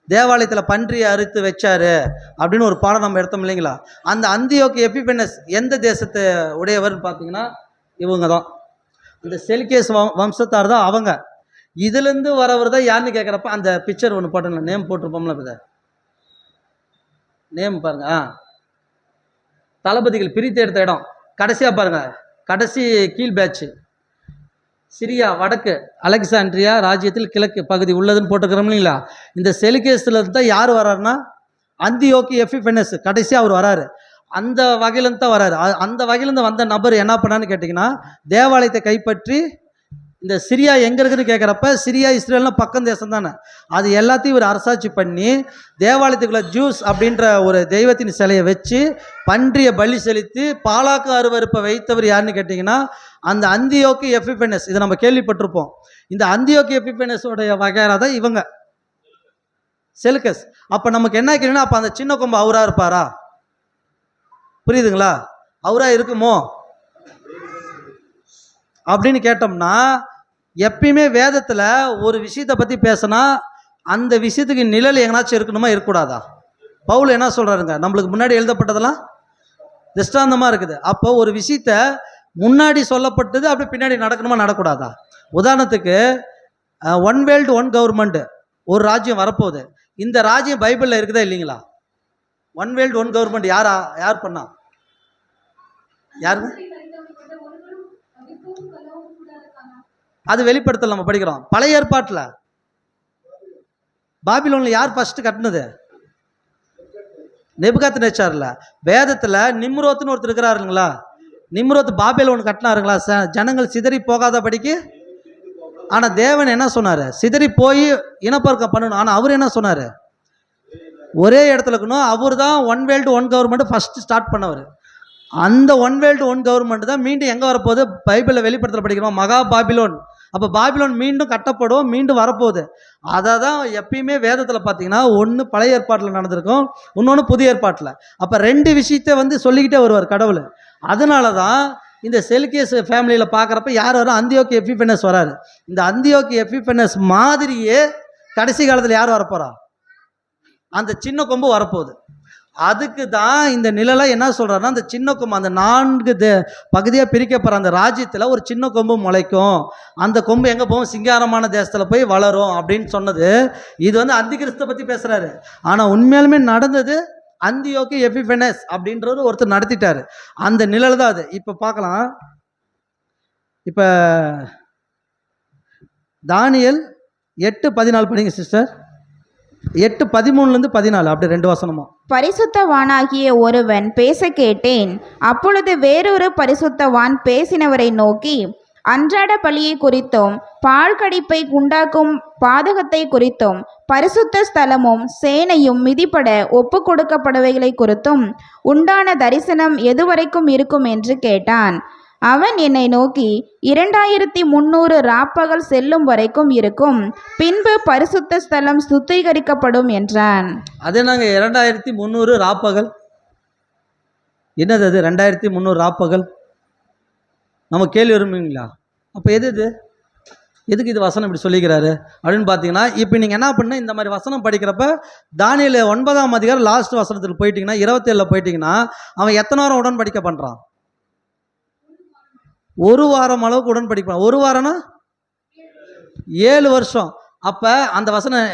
தேவாலயத்தில் பன்றியை அறுத்து வச்சாரு அப்படின்னு ஒரு பாடம் நம்ம எடுத்தோம் இல்லைங்களா? அந்த அந்தியோக்கு எபிஃபேனஸ் எந்த தேசத்தை உடையவர்னு பார்த்தீங்கன்னா இவங்க தான், இந்த செல்கேஸ் வம்சத்தார் தான் அவங்க. இதுலேருந்து வரவர் தான் யாருன்னு கேட்குறப்ப அந்த பிக்சர் ஒன்று போட்டோம்ல, நேம் போட்டிருப்போம்ல, இதை நேம் பாருங்க. தளபதிகள் பிரித்து எடுத்த இடம் கடைசியாக பாருங்க, கடைசி கீழ் பேட்ச் சிரியா வடக்கு அலெக்சாண்ட்ரியா ராஜ்யத்தில் கிழக்கு பகுதி உள்ளதுன்னு போட்டுக்கிறோம் இல்லைங்களா? இந்த செலுகேஸ்ல தான் யார் வர்றாருன்னா அந்தியோக்கு எபிஃபேனஸ் கடைசியாக அவர் வராரு. அந்த வகையிலேருந்து தான் வராரு. அந்த வகையிலேருந்து வந்த நபர் என்ன பண்ணான்னு கேட்டிங்கன்னா, தேவாலயத்தை கைப்பற்றி இந்த சிரியா எங்கே இருக்குன்னு கேட்குறப்ப, சிரியா இஸ்ரேல்னா பக்கம் தேசம் தானே, அது எல்லாத்தையும் இவர் அரசாட்சி பண்ணி தேவாலயத்துக்குள்ள ஜூஸ் அப்படின்ற ஒரு தெய்வத்தின் சிலையை வச்சு பன்றியை பலி செலுத்தி பாலாக்கு அருவருப்பை வைத்தவர் யாருன்னு கேட்டிங்கன்னா அந்த அந்தியோக்கு எபிஃபேனஸ். இதை நம்ம கேள்விப்பட்டிருப்போம். இந்த அந்தியோக்கு எபிஃபேனஸோடைய வகையறா தான் இவங்க செலுக்கஸ். அப்போ நமக்கு என்ன கேட்டீங்கன்னா, அப்போ அந்த சின்ன கொம்பு அவரா இருப்பாரா? புரியுதுங்களா? அவரா இருக்குமோ அப்படின்னு கேட்டோம்னா, எப்பயுமே வேதத்தில் ஒரு விஷயத்தை பற்றி பேசினா அந்த விஷயத்துக்கு நிழல் எங்கனாச்சும் இருக்கணுமா, இருக்கக்கூடாதா? பவுல் என்ன சொல்கிறாருங்க, நம்மளுக்கு முன்னாடி எழுதப்பட்டதெல்லாம் திஷ்டாந்தமாக இருக்குது. அப்போ ஒரு விஷயத்த முன்னாடி சொல்லப்பட்டது அப்படி பின்னாடி நடக்கணுமா, நடக்கூடாதா? உதாரணத்துக்கு ஒன் வேர்ல்டு ஒன் கவர்மெண்ட், ஒரு ராஜ்யம் வரப்போகுது. இந்த ராஜ்யம் பைபிளில் இருக்குதா இல்லைங்களா? ஒன் வேர்ல்டு ஒன் கவர்மெண்ட் யார் பண்ணா? யாருங்க? அது வெளிப்படுத்தல் நம்ம படிக்கிறோம். பழைய ஏற்பாட்டில் பாபிலோன்ல யார் ஃபர்ஸ்ட் கட்டினது? நேபுகாத்நேச்சார்ல. வேதத்தில் நிம்ரோத்னு ஒருத்தர் இருக்கிறாருங்களா? நிம்ரோத் பாபிலோன் கட்டினாருங்களா? ஜனங்கள் சிதறி போகாதபடிக்கு. ஆனால் தேவன் என்ன சொன்னார்? சிதறி போய் இனப்பெருக்கம் பண்ணணும். ஆனால் அவர் என்ன சொன்னார்? ஒரே இடத்துல இருக்கணும். அவர் தான் one world one government first start பண்ணவர். அந்த ஒன் வேர்ல்டு ஒன் கவர்மெண்ட் தான் மீண்டும் எங்கே வரப்போகுது? பைபிளில் வெளிப்படுத்தல் படிக்கிறோம், மகா பாபிலோன். அப்போ பாபிலோன் மீண்டும் கட்டப்படும், மீண்டும் வரப்போகுது. அதை தான் எப்பயுமே வேதத்தில் பார்த்தீங்கன்னா ஒன்று பழைய ஏற்பாட்டில் நடந்திருக்கும், இன்னொன்று புதிய ஏற்பாட்டில். அப்போ 2 விஷயத்தை வந்து சொல்லிக்கிட்டே வருவார் கடவுள். அதனால தான் இந்த செலுக்கியஸ் ஃபேமிலியில் பார்க்குறப்ப யார் வரும்? அந்தியோக்கு எபிஃபேனஸ் வராரு. இந்த அந்தியோக்கு எபிஃபேனஸ் மாதிரியே கடைசி காலத்தில் யார் வரப்போறா? அந்த சின்ன கொம்பு வரப்போகுது. அதுக்கு தான் இந்த நிழலை என்ன சொல்கிறாருன்னா, அந்த சின்ன கொம்பு அந்த 4 பகுதியாக பிரிக்கப்படுற அந்த ராஜ்யத்தில் ஒரு சின்ன கொம்பு முளைக்கும். அந்த கொம்பு எங்கே போகும்? சிங்காரமான தேசத்தில் போய் வளரும் அப்படின்னு சொன்னது. இது வந்து அந்தி கிறிஸ்துவை பற்றி பேசுகிறாரு. ஆனால் உண்மையாலுமே நடந்தது அந்தியோக்கு எபிஃபேனஸ் அப்படின்றது ஒருத்தர் நடத்திட்டாரு. அந்த நிழல் தான் அது. இப்போ பார்க்கலாம். இப்போ தானியேல் 8:14 படிங்க சிஸ்டர். 8:13 14 அப்படி 2 வசனமும். பரிசுத்தவானாகிய ஒருவன் பேச கேட்டேன். அப்பொழுது வேறொரு பரிசுத்தவான் பேசினவரை நோக்கி, அன்றாட பலியை குறித்தும் பால் கடிப்பை உண்டாக்கும் பாதகத்தை குறித்தும் பரிசுத்த ஸ்தலமும் சேனையும் மிதிப்பட ஒப்பு கொடுக்கப்படுவைகளை குறித்தும் உண்டான தரிசனம் எதுவரைக்கும் இருக்கும் என்று கேட்டான். அவன் என்னை நோக்கி, 2300 ராப்பகல் செல்லும் வரைக்கும் இருக்கும், பின்பு பரிசுத்த ஸ்தலம் சுத்திகரிக்கப்படும் என்றான். அதே நாங்கள் 2300 ராப்பகல் என்னது? அது 2300 ராப்பகல் நம்ம கேள்வி வருவீங்களா? அப்போ எதுக்கு இது வசனம் இப்படி சொல்லிக்கிறாரு அப்படின்னு பார்த்தீங்கன்னா, இப்போ நீங்கள் என்ன பண்ண இந்த மாதிரி வசனம் படிக்கிறப்ப தானியேல் 9ஆம் அதிகாரம் லாஸ்ட் வசனத்தில் போயிட்டீங்கன்னா 27 போயிட்டீங்கன்னா அவன் எத்தனை வாரம் உடன்படிக்கை பண்ணுறான்? 1 வாரம் அளவுக்கு உடன்படிக்கை. 1 வாரம்னா 7 வருஷம். அப்போ அந்த வசனம்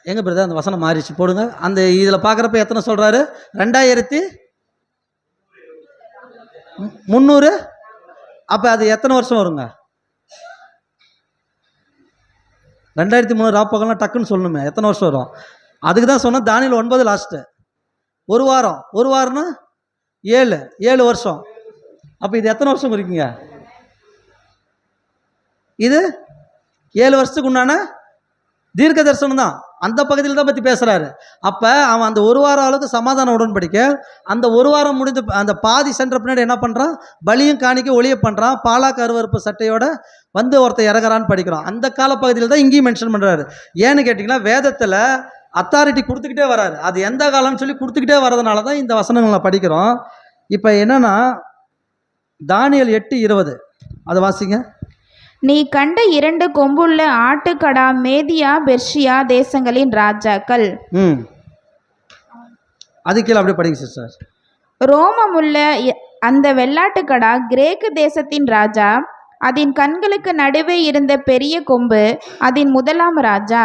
எங்கே பிரதர்? அந்த வசனம் மாறிச்சு போடுங்க. அந்த இதில் பார்க்குறப்ப எத்தனை சொல்கிறாரு? 2300. அப்போ அது எத்தனை வருஷம் வருங்க? 2300 ராப்பகல்லாம் டக்குன்னு சொல்லணுமே, எத்தனை வருஷம் வரும்? அதுக்கு தான் சொன்னால் தானியேல் 9 லாஸ்ட்டு. 1 வாரம். 1 வாரம்னா 7 வருஷம். அப்போ இது எத்தனை வருஷம் இருக்குங்க? இது 7 வருஷத்துக்கு உண்டான தீர்க்க தரிசனம் தான், அந்த பகுதியில் தான் பற்றி பேசுகிறாரு. அப்போ அவன் அந்த ஒரு வாரம் அளவுக்கு சமாதான உடன்படிக்கை, அந்த ஒரு வாரம் முடிந்து அந்த பாதி சென்ற பின்னாடி என்ன பண்ணுறான், பலியும் காணிக்க ஒளிய பண்ணுறான், பாலாக்கு அருவருப்பு சட்டையோட வந்து ஒருத்தர் இறங்குறான்னு படிக்கிறோம். அந்த காலப்பகுதியில் தான் இங்கேயும் மென்ஷன் பண்ணுறாரு. ஏன்னு கேட்டிங்கன்னா வேதத்தில் அத்தாரிட்டி கொடுத்துக்கிட்டே வராரு, அது எந்த காலம்னு சொல்லி கொடுத்துக்கிட்டே வர்றதுனால தான் இந்த வசனங்களை படிக்கிறோம். இப்போ என்னன்னா தானியேல் 8:20 அதை வாசிங்க. நீ கண்ட 2 கொம்புள்ள ஆட்டுக்கடா மேதியா பெர்ஷியா தேசங்களின் ராஜாக்கள். அது கீழே அப்படியே படிங்க சிஸ்டர். ரோமமுள்ள அந்த வெள்ளாட்டுக்கடா கிரேக்கு தேசத்தின் ராஜா, அதன் கண்களுக்கு நடுவே இருந்த பெரிய கொம்பு அதன் முதலாம் ராஜா.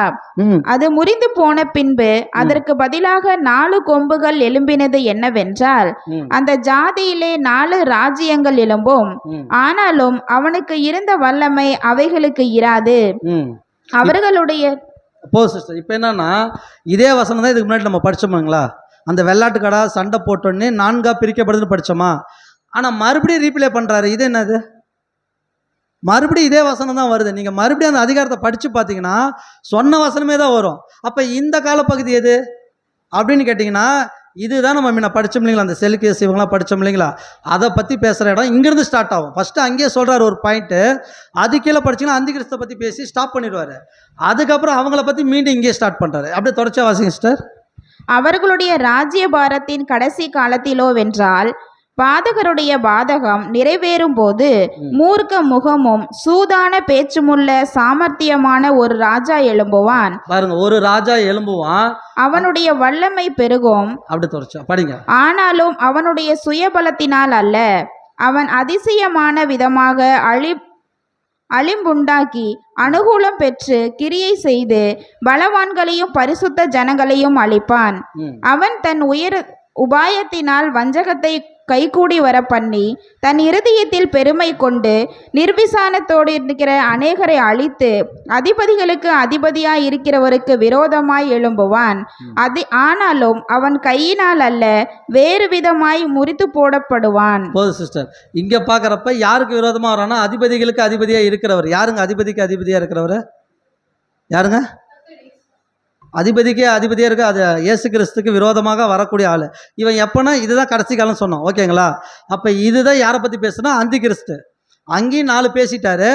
அது முறிந்து போன பின்பு அதற்கு பதிலாக 4 கொம்புகள் எழும்பினது என்னவென்றால், அந்த ஜாதியிலே 4 ராஜ்யங்கள் எழும்பும். ஆனாலும் அவனுக்கு இருந்த வல்லமை அவைகளுக்கு இராது. அவர்களுடைய இப்போ என்னன்னா இதே வசனம் தான் இதுக்கு முன்னாடி நம்ம படிச்சோமாங்களா, அந்த வெள்ளாட்டு கடா சண்டை போட்டோன்னே 4ஆ பிரிக்கப்படுதுன்னு படிச்சோமா. ஆனா மறுபடியும் ரீப்ளே பண்றாரு. இது என்னது, மறுபடியும் இதே வசனம் தான் வருது. நீங்கள் மறுபடியும் அந்த அதிகாரத்தை படித்து பார்த்தீங்கன்னா சொன்ன வசனமே தான் வரும். அப்போ இந்த காலப்பகுதி எது அப்படின்னு கேட்டிங்கன்னா இதுதான் நம்ம முன்ன படித்தோம் இல்லைங்களா, அந்த செல்கேஸ் இவங்களாம் படித்தோம் இல்லைங்களா, அதை பற்றி பேசுகிற இடம் இங்கேருந்து ஸ்டார்ட் ஆகும். ஃபஸ்ட்டு அங்கேயே சொல்கிறார் ஒரு பாயிண்ட்டு, அது கீழே படிச்சிங்கன்னா அந்தி கிறிஸ்தை பற்றி பேசி ஸ்டாப் பண்ணிடுவார். அதுக்கப்புறம் அவங்கள பற்றி மீண்டும் இங்கேயே ஸ்டார்ட் பண்ணுறாரு. அப்படியே தொடர்ச்சியா வாசிங்க சிஸ்டர். அவர்களுடைய ராஜ்யபாரத்தின் கடைசி காலத்திலோ வென்றால் பாதகருடைய பாதகம் நிறைவேறும் போது மூர்க்க முகமும் சூதான பேச்சுமுள்ள சாமர்த்தியமான ஒரு ராஜா எழும்புவான். பாருங்க, ஒரு ராஜா எழும்புவான், அவனுடைய வல்லமை பெருகும். அப்படி தொடர்ச்சா படிங்க. ஆனாலும் அவனுடைய சுயபலத்தினால் அல்ல, அவன் அதிசயமான விதமாக அழிம்புண்டாக்கி அனுகூலம் பெற்று கிரியை செய்து பலவான்களையும் பரிசுத்த ஜனங்களையும் அழிப்பான். அவன் தன் உபாயத்தினால் வஞ்சகத்தை கைகூடி வர பண்ணி தன் இருதயத்தில் பெருமை கொண்டு நிர்விசானத்தோடு இருக்கிற அநேகரை அழித்து அதிபதிகளுக்கு அதிபதியாய் இருக்கிறவருக்கு விரோதமாய் எழும்புவான். ஆனாலும் அவன் கையினால் அல்ல, வேறு விதமாய் முறித்து போடப்படுவான். போது சிஸ்டர், இங்க பாக்குறப்ப யாருக்கு விரோதமா வரானா அதிபதிகளுக்கு அதிபதியா இருக்கிறவர். யாருங்க அதிபதிக்கு அதிபதியா இருக்கிறவர்? யாருங்க? அதிபதிக்கே அதிபதியாக இருக்க, அது இயேசு கிறிஸ்துக்கு விரோதமாக வரக்கூடிய ஆள். இவன் எப்போனா இதுதான் கடைசி காலம் சொன்னோம், ஓகேங்களா. அப்போ இதுதான் யாரை பற்றி பேசுனா அந்தி கிறிஸ்து. அங்கேயும் 4 பேசிட்டாரு.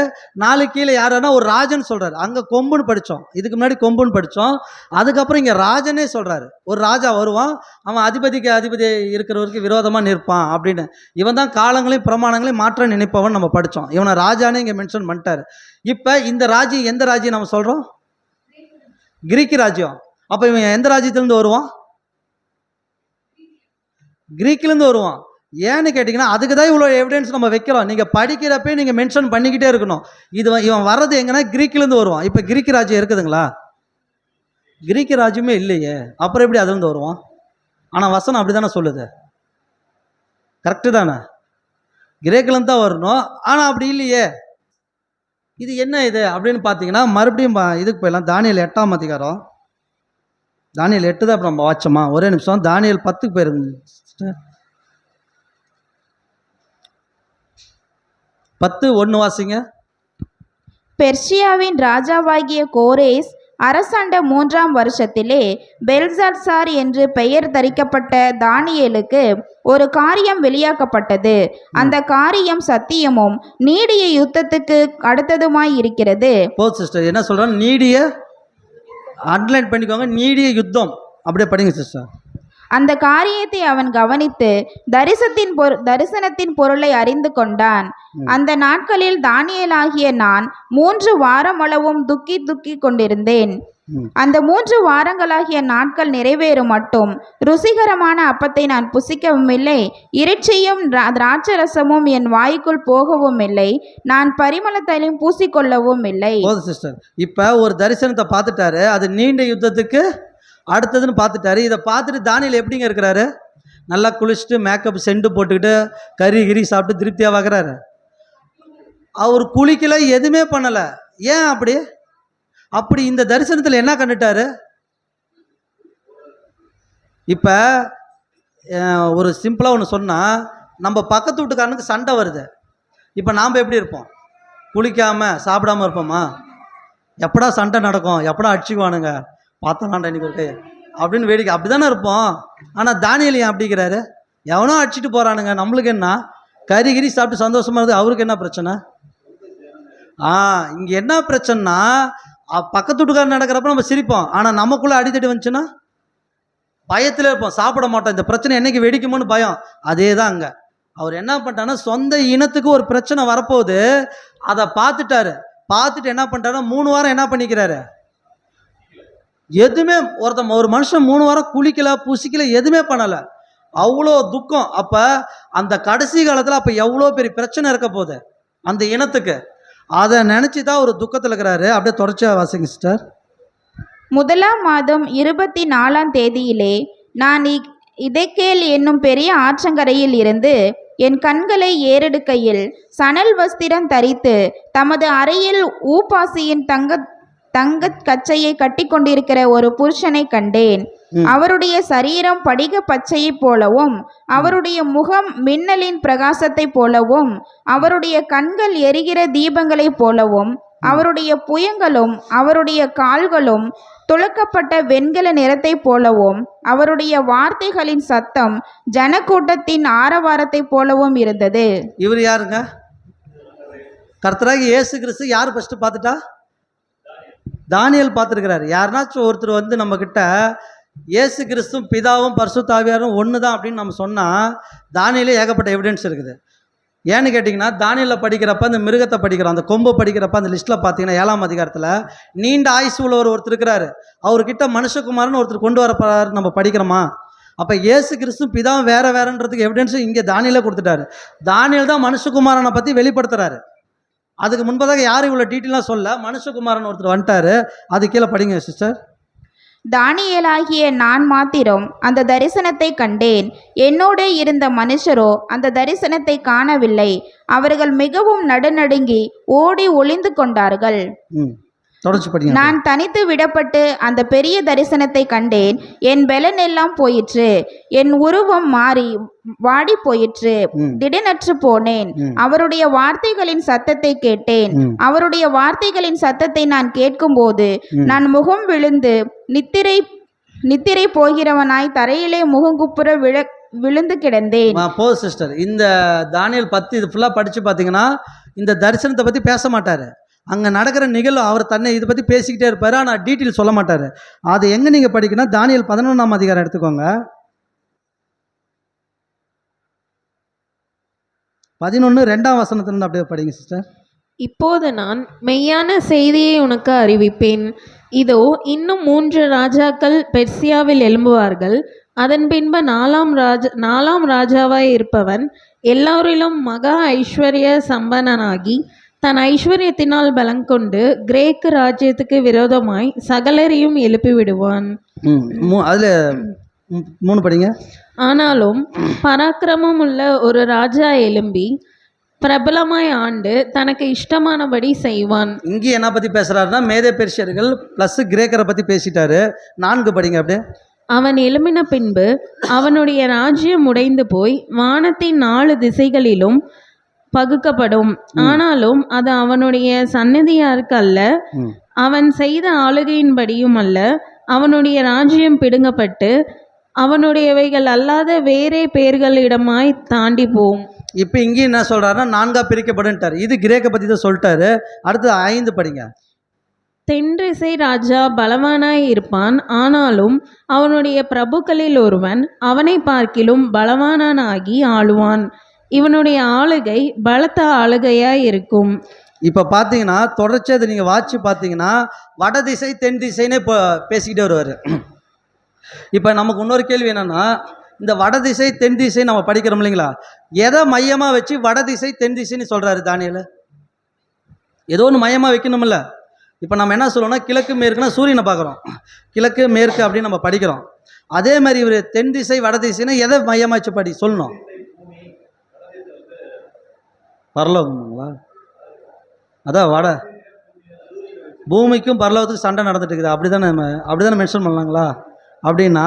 4 கீழே யாருன்னா ஒரு ராஜன் சொல்கிறாரு. அங்கே கொம்புன்னு படித்தோம், இதுக்கு முன்னாடி கொம்புன்னு படித்தோம். அதுக்கப்புறம் இங்கே ராஜனே சொல்கிறாரு. ஒரு ராஜா வருவான், அவன் அதிபதிக்கு அதிபதி இருக்கிறவருக்கு விரோதமாக நிற்பான் அப்படின்னு. இவன் தான் காலங்களையும் பிரமாணங்களையும் மாற்ற நினைப்பவன் நம்ம படித்தோம். இவனை ராஜானே இங்கே மென்ஷன் பண்ணிட்டாரு. இப்போ இந்த ராஜ்யம் எந்த ராஜ்யம் நம்ம சொல்கிறோம்? கிரீக் ராஜ்யம். அப்போ இவன் எந்த ராஜ்யத்திலேருந்து வருவான்? கிரீக்கிலேருந்து வருவான். ஏன்னு கேட்டிங்கன்னா அதுக்கு தான் இவ்வளோ எவிடன்ஸ் நம்ம வைக்கிறோம். நீங்கள் படிக்கிறப்பே நீங்கள் மென்ஷன் பண்ணிக்கிட்டே இருக்கணும். இவன் வர்றது எங்கன்னா கிரீக்கிலேருந்து வருவான். இப்போ கிரீக் ராஜ்யம் இருக்குதுங்களா? கிரீக் ராஜ்யமே இல்லையே, அப்புறம் எப்படி அதுலேருந்து வருவான்? ஆனால் வசனம் அப்படி தானே சொல்லுது, கரெக்டு தானே? கிரேக்கிலேருந்து தான் வரணும், ஆனால் அப்படி இல்லையே. இது என்ன இது அப்படின்னு பார்த்தீங்கன்னா மறுபடியும் இதுக்கு போயிடலாம். தானியேல் 8ஆம் அதிகாரம். தானியேல் 8 தான் நம்ம வாட்சமா. ஒரே நிமிஷம், தானியேல் 10க்கு போயிருங்க. 10:1 வாசிங்க. பெர்ஷியாவின் ராஜாவாகிய கோரேஸ் அரசாண்ட 3ஆம் வருஷத்திலே பெல்சாத்சார் என்று பெயர் தரிக்கப்பட்ட தானியேலுக்கு ஒரு காரியம் வெளியாக்கப்பட்டது. அந்த காரியம் சத்தியமும் நீடிய யுத்தத்துக்கு அடுத்ததுமாய் இருக்கிறது. போது சிஸ்டர், என்ன சொல்றாங்க? நீடிய, அண்டர்லைன் பண்ணிக்கோங்க, நீடிய யுத்தம். அப்படியே படிங்க சிஸ்டர். அந்த காரியத்தை அவன் கவனித்து தரிசனத்தின் பொருளை அறிந்து கொண்டான். அந்த நாட்களில் தானியேலாகிய நான் 3 வாரமளவும் துக்கி கொண்டிருந்தேன். அந்த 3 வாரங்களாகிய நாட்கள் நிறைவேறும் மட்டும் ருசிகரமான அப்பத்தை நான் புசிக்கவும் இல்லை, இறைச்சியும் திராட்சரசமும் என் வாய்க்குள் போகவும் இல்லை, நான் பரிமளத்தையும் பூசிக்கொள்ளவும் இல்லை. சிஸ்டர், இப்ப ஒரு தரிசனத்தை பார்த்துட்டாரு, அது நீண்ட யுத்தத்துக்கு அடுத்ததுன்னு பார்த்துட்டாரு. இதை பார்த்துட்டு தானியேல் எப்படிங்க இருக்கிறாரு? நல்லா குளிச்சுட்டு மேக்கப் செண்டு போட்டுக்கிட்டு கறி சாப்பிட்டு திருப்தியாக வாங்குறாரு. அவர் குளிக்கல, எதுவுமே பண்ணலை. ஏன் அப்படி இந்த தரிசனத்தில் என்ன கண்டுட்டாரு? இப்போ ஒரு சிம்பிளாக ஒன்று சொன்னால், நம்ம பக்கத்து வீட்டுக்காரனுக்கு சண்டை வருது, இப்போ நாம் எப்படி இருப்போம்? குளிக்காமல் சாப்பிடாம இருப்போமா? எப்படா சண்டை நடக்கும், எப்படா அடிச்சுக்குவானுங்க, பார்த்தலாம்டா இன்னைக்கு ஒரு அப்படின்னு வேடிக்கை அப்படி தானே இருப்போம். ஆனால் தானியேல் ஏன் அப்படிங்கிறாரு? எவனோ அடிச்சுட்டு போகிறானுங்க, நம்மளுக்கு என்ன, கறி கிரி சாப்பிட்டு சந்தோஷமா இருக்குது, அவருக்கு என்ன பிரச்சனை? இங்கே என்ன பிரச்சனைனா, பக்கத்து வீட்டுக்காரர் நடக்கிறப்ப நம்ம சிரிப்போம், ஆனால் நமக்குள்ளே அடித்தடி வந்துச்சுன்னா பயத்தில் இருப்போம், சாப்பிட மாட்டோம். இந்த பிரச்சனை என்னைக்கு வெடிக்குமோன்னு பயம். அதே தான் அங்கே அவர் என்ன பண்ணிட்டாருன்னா, சொந்த இனத்துக்கு ஒரு பிரச்சனை வரப்போகுது, அதை பார்த்துட்டு என்ன பண்ணிட்டாருன்னா 3 வாரம் என்ன பண்ணிக்கிறாரு, எதுவுமே ஒரு மனுஷன் 3 வாரம் குளிக்கல புசிக்கல எதுவுமே பண்ணலை, அவ்வளோ துக்கம். அப்போ அந்த கடைசி காலத்தில் அப்போ எவ்வளோ பெரிய பிரச்சனை இருக்க போகுது அந்த இனத்துக்கு, அதை நினச்சி தான் ஒரு துக்கத்தில் இருக்கிறாரு. அப்படியே தொடர்ச்சியாக வாசிங்க சிஸ்டர். 1ஆம் மாதம் 24ஆம் தேதியிலே நான் இதெக்கேல் என்னும் பெரிய ஆற்றங்கரையில் இருந்து என் கண்களை ஏறெடுக்கையில் சணல் வஸ்திரம் தரித்து தமது அறையில் ஊப்பாசியின் தங்கக் கச்சையை கட்டி கொண்டிருக்கிற ஒரு புருஷனை கண்டேன். அவருடைய சரீரம் படிக பச்சையைப் போலவும், அவருடைய முகம் மின்னலின் பிரகாசத்தைப் போலவும், அவருடைய கண்கள் எரிகிற தீபங்களைப் போலவும், அவருடைய புயங்களும் அவருடைய கால்களும் துளக்கப்பட்ட வெண்கல நிறத்தைப் போலவும், அவருடைய வார்த்தைகளின் சத்தம் ஜனக்கூட்டத்தின் ஆரவாரத்தைப் போலவும் இருந்தது. இவர் யாருங்க? கர்த்தராகிய இயேசு கிறிஸ்து யார் ஃபர்ஸ்ட் பார்த்துட்டா? தானியேல் பார்த்துருக்கிறாரு. யாருனாச்சும் ஒருத்தர் வந்து நம்ம கிட்ட இயேசு கிறிஸ்துவும் பிதாவும் பரிசுத்த ஆவியாரும் ஒன்று தான் அப்படின்னு நம்ம சொன்னால், தானியேலே ஏகப்பட்ட எவிடன்ஸ் இருக்குது. ஏன்னு கேட்டிங்கன்னா, தானியேலில் படிக்கிறப்ப அந்த மிருகத்தை படிக்கிறோம், அந்த கொம்பை படிக்கிறப்ப அந்த லிஸ்ட்டில் பார்த்தீங்கன்னா 7ஆம் அதிகாரத்தில் நீண்ட ஆயுசு உள்ளவர் ஒருத்தர் இருக்கிறாரு, அவர்கிட்ட மனுஷகுமாரன் ஒருத்தர் கொண்டு வரப்படுறாரு நம்ம படிக்கிறோமா? அப்போ இயேசு கிறிஸ்து பிதாவும் வேறன்றதுக்கு எவிடன்ஸும் இங்கே தானியேலே கொடுத்துட்டாரு. தானியேல் தான் மனுஷகுமாரனை பற்றி வெளிப்படுத்துறாரு. அதுக்கு முன்பதாக யாரும் இவ்வளோ டீட்டெயிலாக சொல்ல, மனுஷகுமாரன் ஒருத்தர் வந்துட்டாரு. அது கீழே படிங்க சிஸ்டர். தானியேலாகிய நான் மாத்திரம் அந்த தரிசனத்தை கண்டேன், என்னோடே இருந்த மனுஷரோ அந்த தரிசனத்தை காணவில்லை. அவர்கள் மிகவும் நடுநடுங்கி ஓடி ஒளிந்து கொண்டார்கள். நான் தனித்து விடப்பட்டு அந்த பெரிய தரிசனத்தை கண்டேன். என் பெலன் எல்லாம் போயிற்று, என் உருவம் மாறி வாடி போயிற்று, திடனற்று போனேன். அவருடைய வார்த்தைகளின் சத்தத்தை கேட்டேன். அவருடைய வார்த்தைகளின் சத்தத்தை நான் கேட்கும்போது நான் முகம் விழுந்து நித்திரை போகிறவனாய் தரையிலே முகங்குப்புற விழுந்து கிடந்தேன். போது சிஸ்டர், இந்த தானியேல் 10 இது ஃபுல்லாக படித்து பார்த்தீங்கன்னா இந்த தரிசனத்தை பற்றி பேச மாட்டார். அங்கே நடக்கிற நிகழ்வு அவர் தன்னை இதை பற்றி பேசிக்கிட்டே இருப்பார், ஆனால் டீட்டெயில் சொல்ல மாட்டார். அது எங்கே நீங்கள் படிக்கணும், தானியேல் 11ஆம் அதிகாரம் எடுத்துக்கோங்க. 11:2 வசனத்திலிருந்து அப்படியே படிங்க சிஸ்டர். இப்போது நான் மெய்யான செய்தியை உனக்கு அறிவிப்பேன். இதோ இன்னும் 3 ராஜாக்கள் பெர்சியாவில் எழும்புவார்கள். அதன் பின்பு 4ஆம் ராஜாவாய் இருப்பவன் எல்லாரிலும் மகா ஐஸ்வர்ய சம்பன்னனாகி தன் ஐஸ்வர்யத்தினால் பலங்கொண்டு கிரேக்கு ராஜ்யத்துக்கு விரோதமாய் சகலரையும் எழுப்பி விடுவான். அதில் 3 படிங்க. ஆனாலும் பராக்கிரமம் உள்ள ஒரு ராஜா எழும்பி பிரபலமாய் ஆண்டு தனக்கு இஷ்டமானபடி செய்வான். இங்கே என்ன பற்றி பேசுகிறாருன்னா மேதே பெர்சியர்கள் ப்ளஸ் கிரேக்கரை பற்றி பேசிட்டாரு. 4 படிங்க அப்படியே. அவன் எழும்பின பின்பு அவனுடைய ராஜ்யம் உடைந்து போய் வானத்தின் 4 திசைகளிலும் பகுக்கப்படும். ஆனாலும் அது அவனுடைய சந்நிதியாருக்கு அல்ல, அவன் செய்த ஆளுகையின்படியும் அல்ல. அவனுடைய ராஜ்யம் பிடுங்கப்பட்டு அவனுடையவைகள் அல்லாத வேறே பேர்களிடமாய் தாண்டி போகும். இப்போ இங்கே என்ன சொல்றாருன்னா 4ஆ பிரிக்கப்படுன்ட்டார். இது கிரேக்க பற்றி தான் சொல்லிட்டாரு. அடுத்து 5 படிங்க. தென்றிசை ராஜா பலவானாய் இருப்பான், ஆனாலும் அவனுடைய பிரபுக்களில் ஒருவன் அவனை பார்க்கிலும் பலவானானாகி ஆளுவான். இவனுடைய ஆளுகை பலத்த ஆளுகையாய் இருக்கும். இப்போ பார்த்தீங்கன்னா தொடர்ச்சியாக நீங்கள் வாட்சி பார்த்தீங்கன்னா வடதிசை தென் திசைன்னு இப்போ பேசிக்கிட்டே வருவார். இப்போ நமக்கு இன்னொரு கேள்வி என்னென்னா, இந்த வடதிசை தென் திசை நம்ம படிக்கிறோம் இல்லைங்களா, எதை மையமாக வச்சு வடதிசை தென் திசைன்னு சொல்கிறாரு தானியேல்? ஏதோ ஒன்று மையமாக வைக்கணுமில்ல. இப்போ நம்ம என்ன சொல்லுவோம்னா, கிழக்கு மேற்குனா சூரியனை பார்க்குறோம், கிழக்கு மேற்கு அப்படின்னு நம்ம படிக்கிறோம். அதே மாதிரி இவர் தென் திசை வடதிசைன்னா எதை மையமாக வச்சு சொல்லணும்? பரலோகங்களா? அதான் வட பூமிக்கும் பரலோகத்துக்கும் சண்டை நடந்துட்டு இருக்குது, அப்படிதானே மென்ஷன் பண்ணலாங்களா? அப்படின்னா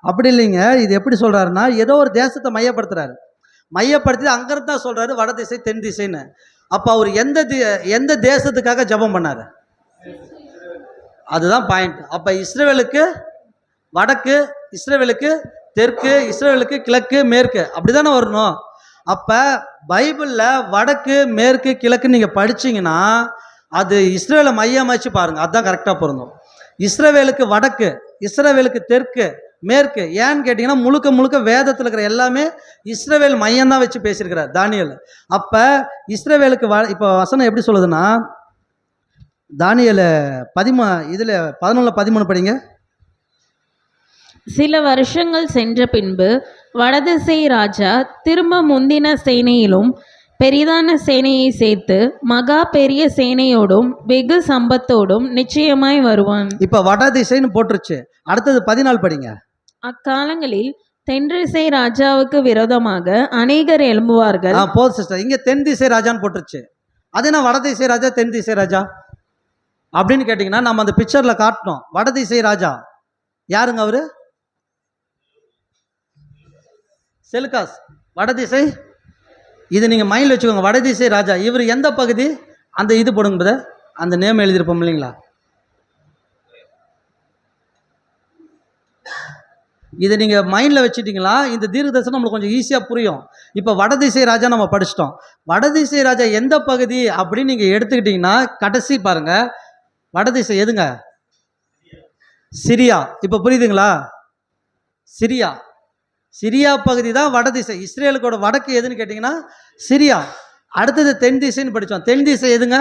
அப்படி இல்லைங்க. இது எப்படி சொல்கிறாருன்னா, ஏதோ ஒரு தேசத்தை மையப்படுத்துகிறாரு. மையப்படுத்தி அங்கிருந்து தான் சொல்றாரு வட திசை தென் திசைன்னு. அப்போ அவர் எந்த தேசத்துக்காக ஜெபம் பண்ணாரு? அதுதான் பாயிண்ட். அப்போ இஸ்ரவேலுக்கு வடக்கு, இஸ்ரவேலுக்கு தெற்கு, இஸ்ரவேலுக்கு கிழக்கு, மேற்கு, அப்படிதானே வரணும். அப்போ பைபிளில் வடக்கு மேற்கு கிழக்கு நீங்கள் படிச்சீங்கன்னா அது இஸ்ரவேலை மையம் வச்சு பாருங்கள், அதுதான் கரெக்டாக பொருந்தும். இஸ்ரவேலுக்கு வடக்கு, இஸ்ரவேலுக்கு தெற்கு, மேற்கு. ஏன்னு கேட்டிங்கன்னா முழுக்க முழுக்க வேதத்தில் இருக்கிற எல்லாமே இஸ்ரவேல் மையம்தான் வச்சு பேசியிருக்கிறார் தானியேல். அப்போ இஸ்ரவேலுக்கு இப்போ வசனம் எப்படி சொல்லுதுன்னா, தானியேல் 11:13 படிங்க. சில வருஷங்கள் சென்ற பின்பு வடதிசை ராஜா திரும்ப முந்தின சேனையிலும் பெரிதான சேனையை சேர்த்து மகா பெரிய சேனையோடும் வெகு சம்பத்தோடும் நிச்சயமாய் வருவான். இப்ப வட திசைன்னு போட்டுருச்சு. அடுத்தது 14 படிங்க. அக்காலங்களில் தென்திசை ராஜாவுக்கு விரோதமாக அநேகர் எழும்புவார்கள். போதும் சிஸ்டர், இங்க தென் திசை ராஜான்னு போட்டுருச்சு. அது என்ன வட திசை ராஜா தென் திசை ராஜா அப்படின்னு கேட்டீங்கன்னா நம்ம அந்த பிக்சர்ல காட்டணும். வட திசை ராஜா யாருங்க? அவரு செலுக்காஸ். வடதிசை, இது நீங்கள் மைண்டில் வச்சுக்கோங்க. வடதிசை ராஜா இவர் எந்த பகுதி? அந்த இது போடுங்க பிரதர், அந்த நேம் எழுதியிருப்போம் இல்லைங்களா? இதை நீங்கள் மைண்டில் வச்சுட்டிங்களா இந்த தீர்க்க தரிசனம் நம்மளுக்கு கொஞ்சம் ஈஸியாக புரியும். இப்போ வடதிசை ராஜா நம்ம படிச்சிட்டோம். வடதிசை ராஜா எந்த பகுதி அப்படின்னு நீங்கள் எடுத்துக்கிட்டிங்கன்னா கடைசி பாருங்க, வடதிசை எதுங்க? சிரியா. இப்போ புரியுதுங்களா? சிரியா, சிரியா பகுதி தான் வடதிசை. இஸ்ரேலுக்கோட வடக்கு எதுன்னு கேட்டிங்கன்னா சிரியா. அடுத்தது தென் திசைன்னு படித்தோம். தென் திசை எதுங்க?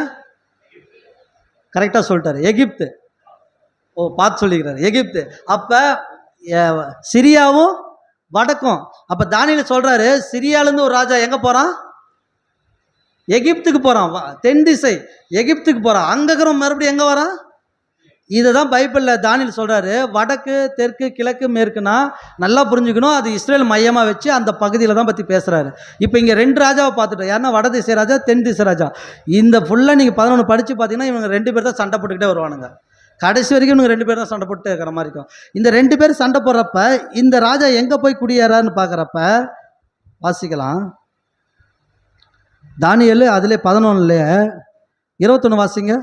கரெக்டாக சொல்லிட்டாரு, எகிப்து. பார்த்து சொல்லிக்கிறாரு, எகிப்து. அப்போ சிரியாவும் வடக்கும். அப்போ தானியேல் சொல்கிறாரு சிரியாலேருந்து ஒரு ராஜா எங்கே போகிறான்? எகிப்துக்கு போகிறான். தென் திசை எகிப்துக்கு போகிறான். அங்கே இருக்கிறவன் மறுபடியும் எங்கே வரான்? இதை தான் பைபிளில் தானியேல் சொல்கிறாரு. வடக்கு தெற்கு கிழக்கு மேற்குனா நல்லா புரிஞ்சுக்கணும், அது இஸ்ரேல் மையமாக வச்சு அந்த பகுதியில் தான் பற்றி பேசுகிறாரு. இப்போ இங்கே 2 ராஜாவை பார்த்துட்டோம். யாருன்னா வட திசை ராஜா, தென் திசை ராஜா. இந்த ஃபுல்லாக நீங்கள் 11 படித்து பார்த்தீங்கன்னா இவங்க 2 பேர் தான் சண்டை போட்டுக்கிட்டே வருவானுங்க. கடைசி வரைக்கும் இவங்க 2 பேர் தான் சண்டை போட்டு இருக்கிற மாதிரி இருக்கும். இந்த 2 பேர் சண்டை போடுறப்ப இந்த ராஜா எங்கே போய் குடியேறான்னு பார்க்குறப்ப வாசிக்கலாம். தானியேல் அதிலே 11:21 வாசிங்க.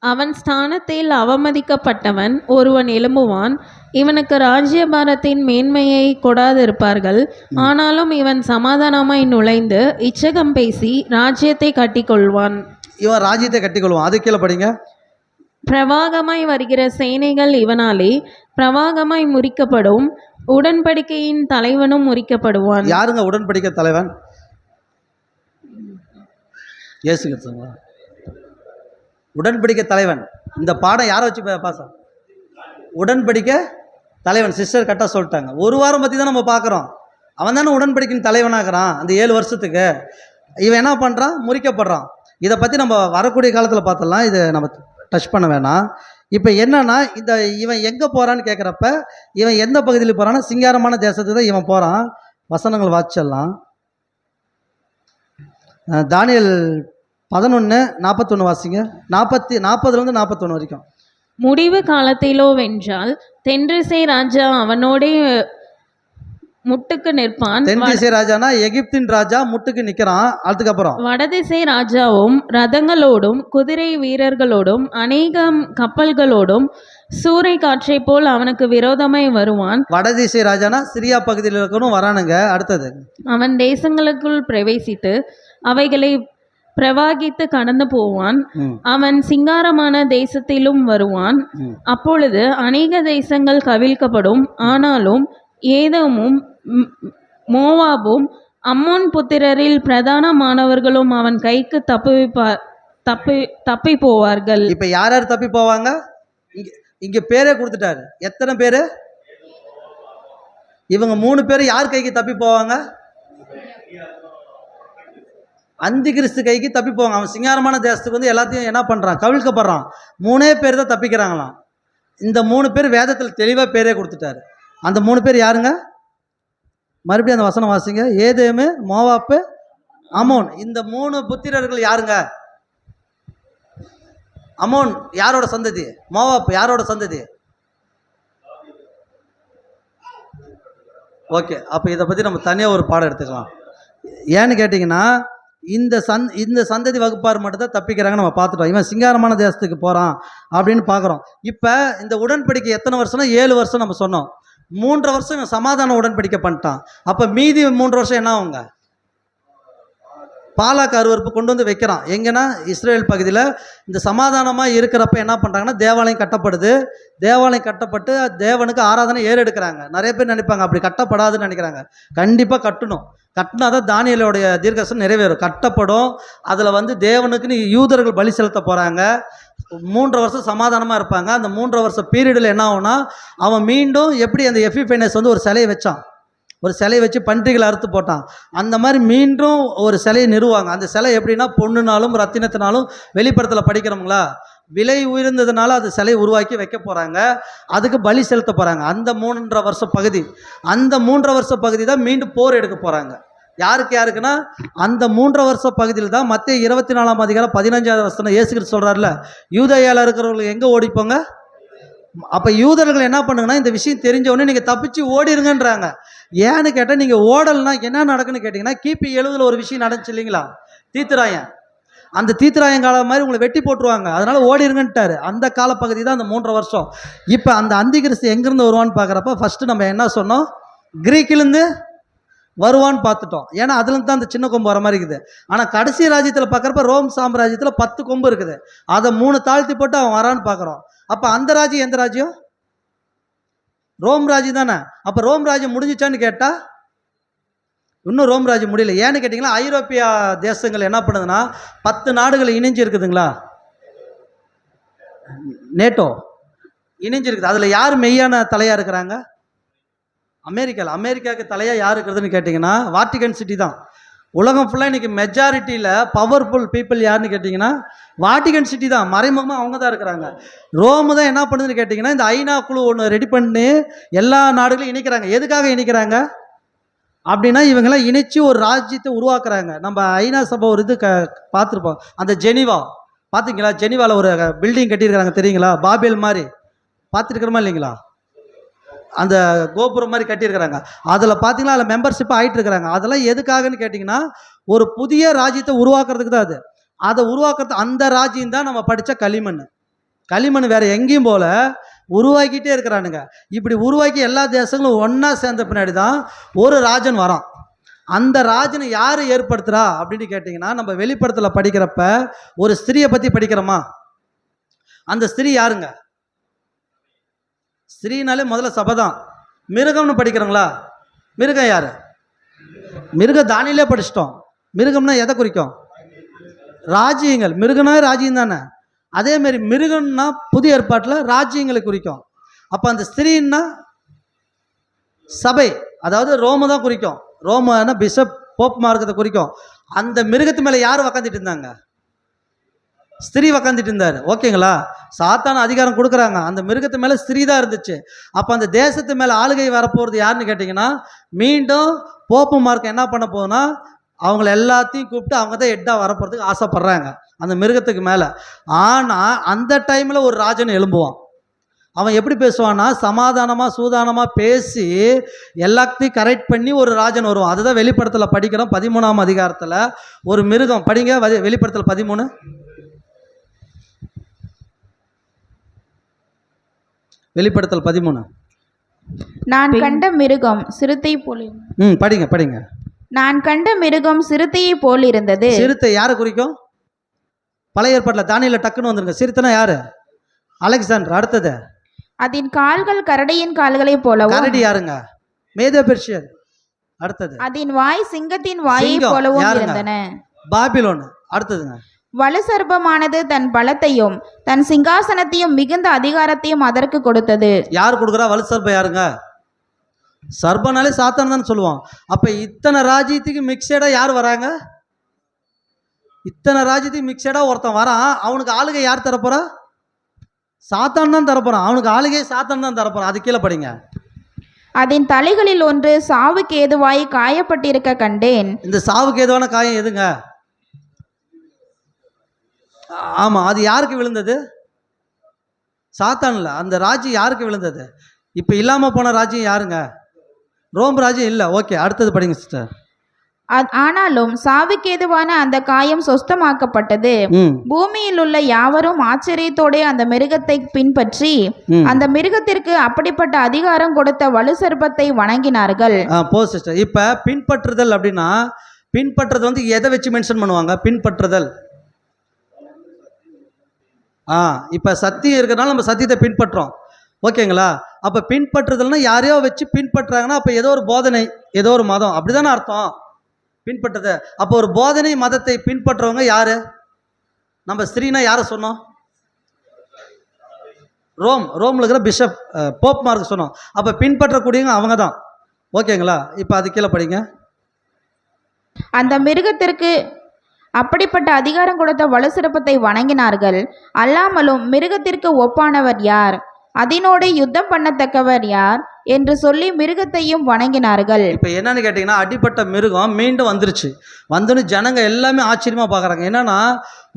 அவன் ஸ்தானத்தில் அவமதிக்கப்பட்டவன் ஒருவன் எழும்புவான். இவனுக்கு ராஜ்யபாரத்தின் மேன்மையை கொடாதிருப்பார்கள். ஆனாலும் இவன் சமாதானமாய் நுழைந்து இச்சகம் பேசி ராஜ்யத்தை கட்டிக்கொள்வான். இவன் ராஜ்யத்தை கட்டிக்கொள்வான். அது கீழே படிங்க. பிரவாகமாய் வருகிற சேனைகள் இவனாலே பிரவாகமாய் முறிக்கப்படும். உடன்படிக்கையின் தலைவனும் முறிக்கப்படுவான். யாருங்க உடன்படிக்கை தலைவன்? இயேசு கிறிஸ்துங்களா உடன்படிக்கை தலைவன்? இந்த பாடம் யாரை வச்சு பாசம்? உடன்படிக்கை தலைவன். சிஸ்டர் கரெக்டாக சொல்லிட்டாங்க. ஒரு வாரம் பற்றி தான் நம்ம பார்க்குறோம். அவன் தானே உடன்படிக்கையின் தலைவனாகிறான் அந்த 7 வருஷத்துக்கு. இவன் என்ன பண்ணுறான்? முறிக்கப்படுறான். இதை பற்றி நம்ம வரக்கூடிய காலத்தில் பார்த்தலாம், இதை நம்ம டச் பண்ண வேணாம். இப்போ என்னன்னா இவன் எங்கே போகிறான்னு கேட்குறப்ப இவன் எந்த பகுதியில் போகிறான்னா சிங்காரமான தேசத்துக்கு தான் இவன் போகிறான். வசனங்கள் வாசிச்சிடலாம். தானியேல் 11:41 வாசிங்க. 40 41 வரைக்கும். முடிவு காலத்திலோ வென்றால் தென்திசை ராஜா அவனோடே முட்டுக்கு நிற்பான். தென்திசை ராஜானா எகிப்தின் ராஜா முட்டுக்கு நிற்கிறான். அதுக்கப்புறம் வடதிசை ராஜாவும் ரதங்களோடும் குதிரை வீரர்களோடும் அநேகம் கப்பல்களோடும் சூறை காற்றை போல் அவனுக்கு விரோதமாய் வருவான். வடதிசை ராஜானா சிரியா பகுதியில் இருக்கணும் வரானுங்க. அடுத்தது அவன் தேசங்களுக்குள் பிரவேசித்து அவைகளை பிரவாகித்து கடந்து போவான். அவன் சிங்காரமான தேசத்திலும் வருவான். அப்பொழுது அநேக தேசங்கள் கவிழ்க்கப்படும். ஆனாலும் ஏதோமும் மோவாபும் அம்மோன் புத்திரரில் பிரதானமானவர்களும் அவன் கைக்கு தப்பி போவார்கள். இப்ப யார் யார் தப்பி போவாங்க? இங்க பேரே கொடுத்துட்டாரு. எத்தனை பேரு? இவங்க 3 பேர் யார் கைக்கு தப்பி போவாங்க? அந்தி கிறிஸ்து கைக்கு தப்பி போவாங்க. அவன் சிங்காரமான தேசத்துக்கு வந்து எல்லாத்தையும் என்ன பண்ணுறான்? கவிழ்க்கப்படுறான். 3 பேர் தான் தப்பிக்கிறாங்களாம். இந்த 3 பேர் வேதத்தில் தெளிவாக பேரே கொடுத்துட்டாரு. அந்த 3 பேர் யாருங்க? மறுபடியும் அந்த வசனம் வாசிங்க. ஏதேமு, மோவாப்பு, அமோன். இந்த 3 புத்திரர்கள் யாருங்க? அமோன் யாரோட சந்ததி? மோவாப்பு யாரோட சந்ததி? ஓகே, அப்போ இதை பற்றி நம்ம தனியாக ஒரு பாடம் எடுத்துக்கலாம். ஏன்னு கேட்டிங்கன்னா, இந்த சந்ததி வகுப்பார் மட்டும் தான் தப்பிக்கிறாங்க. நம்ம பார்த்துட்டோம். இவன் சிங்காரமான தேசத்துக்கு போகிறான் அப்படின்னு பார்க்குறோம். இப்போ இந்த உடன்படிக்கை எத்தனை வருஷம்னா 7 வருஷம் நம்ம சொன்னோம். 3 வருஷம் இவன் சமாதான உடன்படிக்கை பண்ணிட்டான். அப்போ மீதி 3 வருஷம் என்ன ஆகுங்க? பாலாக்கு அருவருப்பு கொண்டு வந்து வைக்கிறான். எங்கன்னா இஸ்ரேல் பகுதியில் இந்த சமாதானமாக இருக்கிறப்ப என்ன பண்ணுறாங்கன்னா, தேவாலயம் கட்டப்படுது. தேவாலயம் கட்டப்பட்டு தேவனுக்கு ஆராதனை ஏறெடுக்கிறாங்க. நிறைய பேர் நினைப்பாங்க அப்படி கட்டப்படாதுன்னு நினைக்கிறாங்க. கண்டிப்பாக கட்டணும். கட்டினா தான் தானியேலுடைய தீர்க்கதரிசனம் நிறைவேறும். கட்டப்படும். அதில் வந்து தேவனுக்குன்னு யூதர்கள் பலி செலுத்த போகிறாங்க. 3 வருஷம் சமாதானமாக இருப்பாங்க. அந்த 3 வருஷம் பீரியடில் என்ன ஆகும்னா, அவன் மீண்டும் எப்படி அந்த எஃபிபைனஸ் வந்து ஒரு சிலையை வச்சான், ஒரு சிலையை வச்சு பன்றிகளை அறுத்து போட்டான். அந்த மாதிரி மீண்டும் ஒரு சிலையை நிறுவாங்க. அந்த சிலை எப்படின்னா பொண்ணுனாலும் ரத்தினத்தினாலும் வெளிப்படத்தில் படிக்கிறோங்களா, விலை உயர்ந்ததுனால அது சிலையை உருவாக்கி வைக்க போகிறாங்க. அதுக்கு பலி செலுத்த போகிறாங்க. அந்த 3.5 வருஷ பகுதி, அந்த 3.5 வருஷ பகுதி தான் மீண்டும் போர் எடுக்க போகிறாங்க. யாருக்குன்னா அந்த 3 வருஷ பகுதியில் தான் மத்தேயு 24ஆம் அதிகாரம் 15வது வசனம் இயேசு கிறிஸ்து சொல்கிறார்ல, யூதேயாவில் இருக்கிறவங்களுக்கு எங்கே ஓடிப்போங்க. அப்போ யூதர்கள் என்ன பண்ணுங்கன்னா, இந்த விஷயம் தெரிஞ்சவொடனே நீங்கள் தப்பிச்சு ஓடிருங்கன்றாங்க. ஏன்னு கேட்டால், நீங்கள் ஓடல்னா என்ன நடக்குன்னு கேட்டிங்கன்னா, கிபி 70 ஒரு விஷயம் நடந்துச்சு இல்லைங்களா, தீத்துராயன். அந்த தீத்துராயன் காலம் மாதிரி உங்களை வெட்டி போட்டுருவாங்க. அதனால் ஓடிருங்கன்ட்டார். அந்த காலப்பகுதி தான் அந்த 3 வருஷம். இப்போ அந்த அந்திகிறிஸ்து எங்கேருந்து வருவான்னு பார்க்குறப்ப ஃபஸ்ட்டு நம்ம என்ன சொன்னோம், கிரீக்கிலேருந்து வருவான்னு பார்த்துட்டோம். ஏன்னா அதுலேருந்து தான் அந்த சின்ன கொம்பு வர மாதிரி இருக்குது. ஆனால் கடைசி ராஜ்யத்தில் பார்க்குறப்ப ரோம் சாம்ராஜ்யத்தில் 10 கொம்பு இருக்குது. அதை 3 தாழ்த்தி போட்டு அவன் வரான்னு பார்க்குறோம். அப்போ அந்த ராஜ்யம் எந்த ராஜ்யம்? ரோம் ராஜ்யம் தானே. அப்போ ரோம் ராஜ்யம் முடிஞ்சிச்சான்னு கேட்டால் இன்னும் ரோம் ராஜ்யம் முடியல. ஏன்னு கேட்டிங்கன்னா, ஐரோப்பிய தேசங்கள் என்ன பண்ணுதுன்னா 10 நாடுகள் இணைஞ்சு இருக்குதுங்களா, நேட்டோ இணைஞ்சு இருக்குது. அதில் யார் மெய்யான தலையாக இருக்கிறாங்க? அமெரிக்காவுக்கு தலையாக யார் இருக்கிறதுன்னு கேட்டிங்கன்னா வாட்டிகன் சிட்டி தான். உலகம் ஃபுல்லாக இன்றைக்கி மெஜாரிட்டியில் பவர்ஃபுல் பீப்புள் யாருன்னு கேட்டிங்கன்னா வாட்டிகன் சிட்டி தான். மறைமுகமாக அவங்க தான் இருக்கிறாங்க. ரோமு தான் என்ன பண்ணுதுன்னு கேட்டிங்கன்னா, இந்த ஐநா குழு ஒன்று ரெடி பண்ணி எல்லா நாடுகளையும் இணைக்கிறாங்க. எதுக்காக இணைக்கிறாங்க அப்படின்னா, இவங்கெல்லாம் இணைச்சி ஒரு ராஜ்யத்தை உருவாக்குறாங்க. நம்ம ஐநா சபை ஒரு இது பார்த்துருப்போம். அந்த ஜெனிவா பார்த்தீங்களா? ஜெனிவாவில் ஒரு பில்டிங் கட்டியிருக்கிறாங்க தெரியுங்களா, பாபேல் மாதிரி. பார்த்துருக்கிறோமா இல்லைங்களா? அந்த கோபுரம் மாதிரி கட்டியிருக்கிறாங்க. அதில் பார்த்தீங்கன்னா அதில் மெம்பர்ஷிப் ஆகிட்டு இருக்கிறாங்க. அதெல்லாம் எதுக்காகன்னு கேட்டிங்கன்னா, ஒரு புதிய ராஜ்யத்தை உருவாக்குறதுக்கு தான். அதை உருவாக்குறது அந்த ராஜ்யம் தான் நம்ம படித்த களிமண் வேறு எங்கேயும் போல உருவாக்கிட்டே இருக்கிறானுங்க. இப்படி உருவாக்கி எல்லா தேசங்களும் ஒன்றா சேர்ந்த பின்னாடி தான் ஒரு ராஜன் வரான். அந்த ராஜனை யார் ஏற்படுத்துகிறா அப்படின்னு கேட்டிங்கன்னா, நம்ம வெளிப்படத்தில் படிக்கிறப்ப ஒரு ஸ்திரியை பற்றி படிக்கிறோமா, அந்த ஸ்திரீ யாருங்க? ஸ்திரீனாலே முதல்ல சபை தான். மிருகம்னு படிக்கிறோங்களா, மிருகம் யார்? மிருகம் தானியிலே படிச்சிட்டோம். மிருகம்னா எதை குறிக்கும்? ராஜ்யங்கள். மிருகனா ராஜ்யம் தானே. அதேமாரி மிருகம்னா புதிய ஏற்பாட்டில் ராஜ்யங்களை குறிக்கும். அப்போ அந்த ஸ்திரீன்னா சபை, அதாவது ரோமு தான் குறிக்கும். ரோமான பிஷப் போப் மார்க்கத்தை குறிக்கும். அந்த மிருகத்து மேலே யார் உக்காந்துட்டு இருந்தாங்க? ஸ்திரீ உக்காந்துட்டு இருந்தார். ஓகேங்களா? சாத்தான அதிகாரம் கொடுக்குறாங்க. அந்த மிருகத்து மேலே ஸ்திரீ தான் இருந்துச்சு. அப்போ அந்த தேசத்து மேலே ஆளுகை வரப்போகிறது யாருன்னு கேட்டிங்கன்னா, மீண்டும் போப்பு மார்க்கம் என்ன பண்ண போகுதுன்னா, அவங்கள எல்லாத்தையும் கூப்பிட்டு அவங்க தான் ஹெட்டாக வரப்போகிறதுக்கு ஆசைப்படுறாங்க அந்த மிருகத்துக்கு மேலே. ஆனால் அந்த டைமில் ஒரு ராஜன் எழும்புவான். அவன் எப்படி பேசுவான்னா, சமாதானமாக சூதானமாக பேசி எல்லாத்தையும் கரெக்ட் பண்ணி ஒரு ராஜன் வருவான். அதுதான் வெளிப்படத்தில் படிக்கிறோம். 13ஆம் அதிகாரத்தில் ஒரு மிருகம் படிங்க. வெளிப்படத்தில் 13 வெளிப்படுத்தல் 13. நான் கண்ட மிருகம் சிறுத்தை போல். படிங்க. நான் கண்ட மிருகம் சிறுத்தையை போல் இருந்தது. சிறுத்தை யாரை குறிக்கும்? பழைய ஏற்பாட்டில் தானியேலில் டக்குன்னு வந்துருங்க. சிறுத்தைனா யாரு? அலெக்சாண்டர். அடுத்தது, அதன் கால்கள் கரடியின் கால்களை போலவும். கரடி யாருங்க? மேதோ பெர்ஷியர். அடுத்தது, அதன் வாய் சிங்கத்தின் வாயை போலவும் இருந்தன. பாபிலோன். அடுத்ததுங்க, வலுசர்பமானது தன் பலத்தையும் தன் சிங்காசனத்தையும் மிகுந்த அதிகாரத்தையும் அதற்கு கொடுத்தது. யார் கொடுக்குறா? வலுசர்பம் யாருங்க? சர்பனாலே சாத்தான் தான் சொல்லுவான். அப்ப இத்தனை ராஜ்யத்துக்கு மிக்சடா யார் வராங்க? இத்தனை ராஜ்யத்துக்கு மிக்சடா ஒருத்தன் வரான். அவனுக்கு ஆளுகை யார் தரப்போறா? சாத்தான் தான் தரப்போறான். அவனுக்கு ஆளுகை சாத்தான் தான் தரப்போறான். அது கீழே படிங்க. அதன் தலைகளில் ஒன்று சாவுக்கு ஏதுவாய் காயப்பட்டிருக்க கண்டேன். இந்த சாவுக்கு ஏதுவான காயம் எதுங்க? ஆமா, அது யாருக்கு விழுந்தது? சாத்தான்ல. அந்த ராஜ்யம் யாருக்கு விழுந்தது? இப்ப இல்லாம போன ராஜ்யம் யாருங்க? ரோம் ராஜ்யம் இல்லை. ஓகே, அடுத்தது படிங்க சிஸ்டர். ஆனாலும் சாவுக்கேதுவான அந்த காயம் சொஸ்தமாக்கப்பட்டது. பூமியில் உள்ள யாவரும் ஆச்சரியத்தோட அந்த மிருகத்தை பின்பற்றி அந்த மிருகத்திற்கு அப்படிப்பட்ட அதிகாரம் கொடுத்த வலு சர்ப்பத்தை வணங்கினார்கள். போ சிஸ்டர். இப்ப பின்பற்றுதல் அப்படின்னா, பின்பற்றுறது வந்து எதை வச்சு மென்ஷன் பண்ணுவாங்க? பின்பற்றுதல் இப்ப சத்தியம் இருக்கிறனால நம்ம சத்தியத்தை பின்பற்றோம். ஓகேங்களா? அப்ப பின்பற்றுதல்னா யாரையோ வச்சு பின்பற்றுறாங்கன்னா அப்ப ஏதோ ஒரு போதனை, ஏதோ ஒரு மதம், அப்படிதானே அர்த்தம் பின்பற்றுது. அப்போ ஒரு போதனை மதத்தை பின்பற்றுறவங்க யாரு? நம்ம ஸ்ரீனா யாரை சொன்னோம்? ரோம்ல இருக்கிற பிஷப் போப் மார்க் சொன்னோம். அப்ப பின்பற்றக்கூடியவங்க அவங்க தான். ஓகேங்களா? இப்ப அது கீழே படிங்க. அந்த மிருகத்திற்கு அப்படிப்பட்ட அதிகாரம் கொடுத்த வலு சிறப்பத்தை வணங்கினார்கள். அல்லாமலும் மிருகத்திற்கு ஒப்பானவர் யார், அதனோடு யுத்தம் பண்ணத்தக்கவர் யார் என்று சொல்லி மிருகத்தையும் வணங்கினார்கள். இப்போ என்னன்னு கேட்டிங்கன்னா, அடிப்பட்ட மிருகம் மீண்டும் வந்துருச்சு. வந்தோன்னு ஜனங்க எல்லாமே ஆச்சரியமாக பார்க்குறாங்க. என்னன்னா,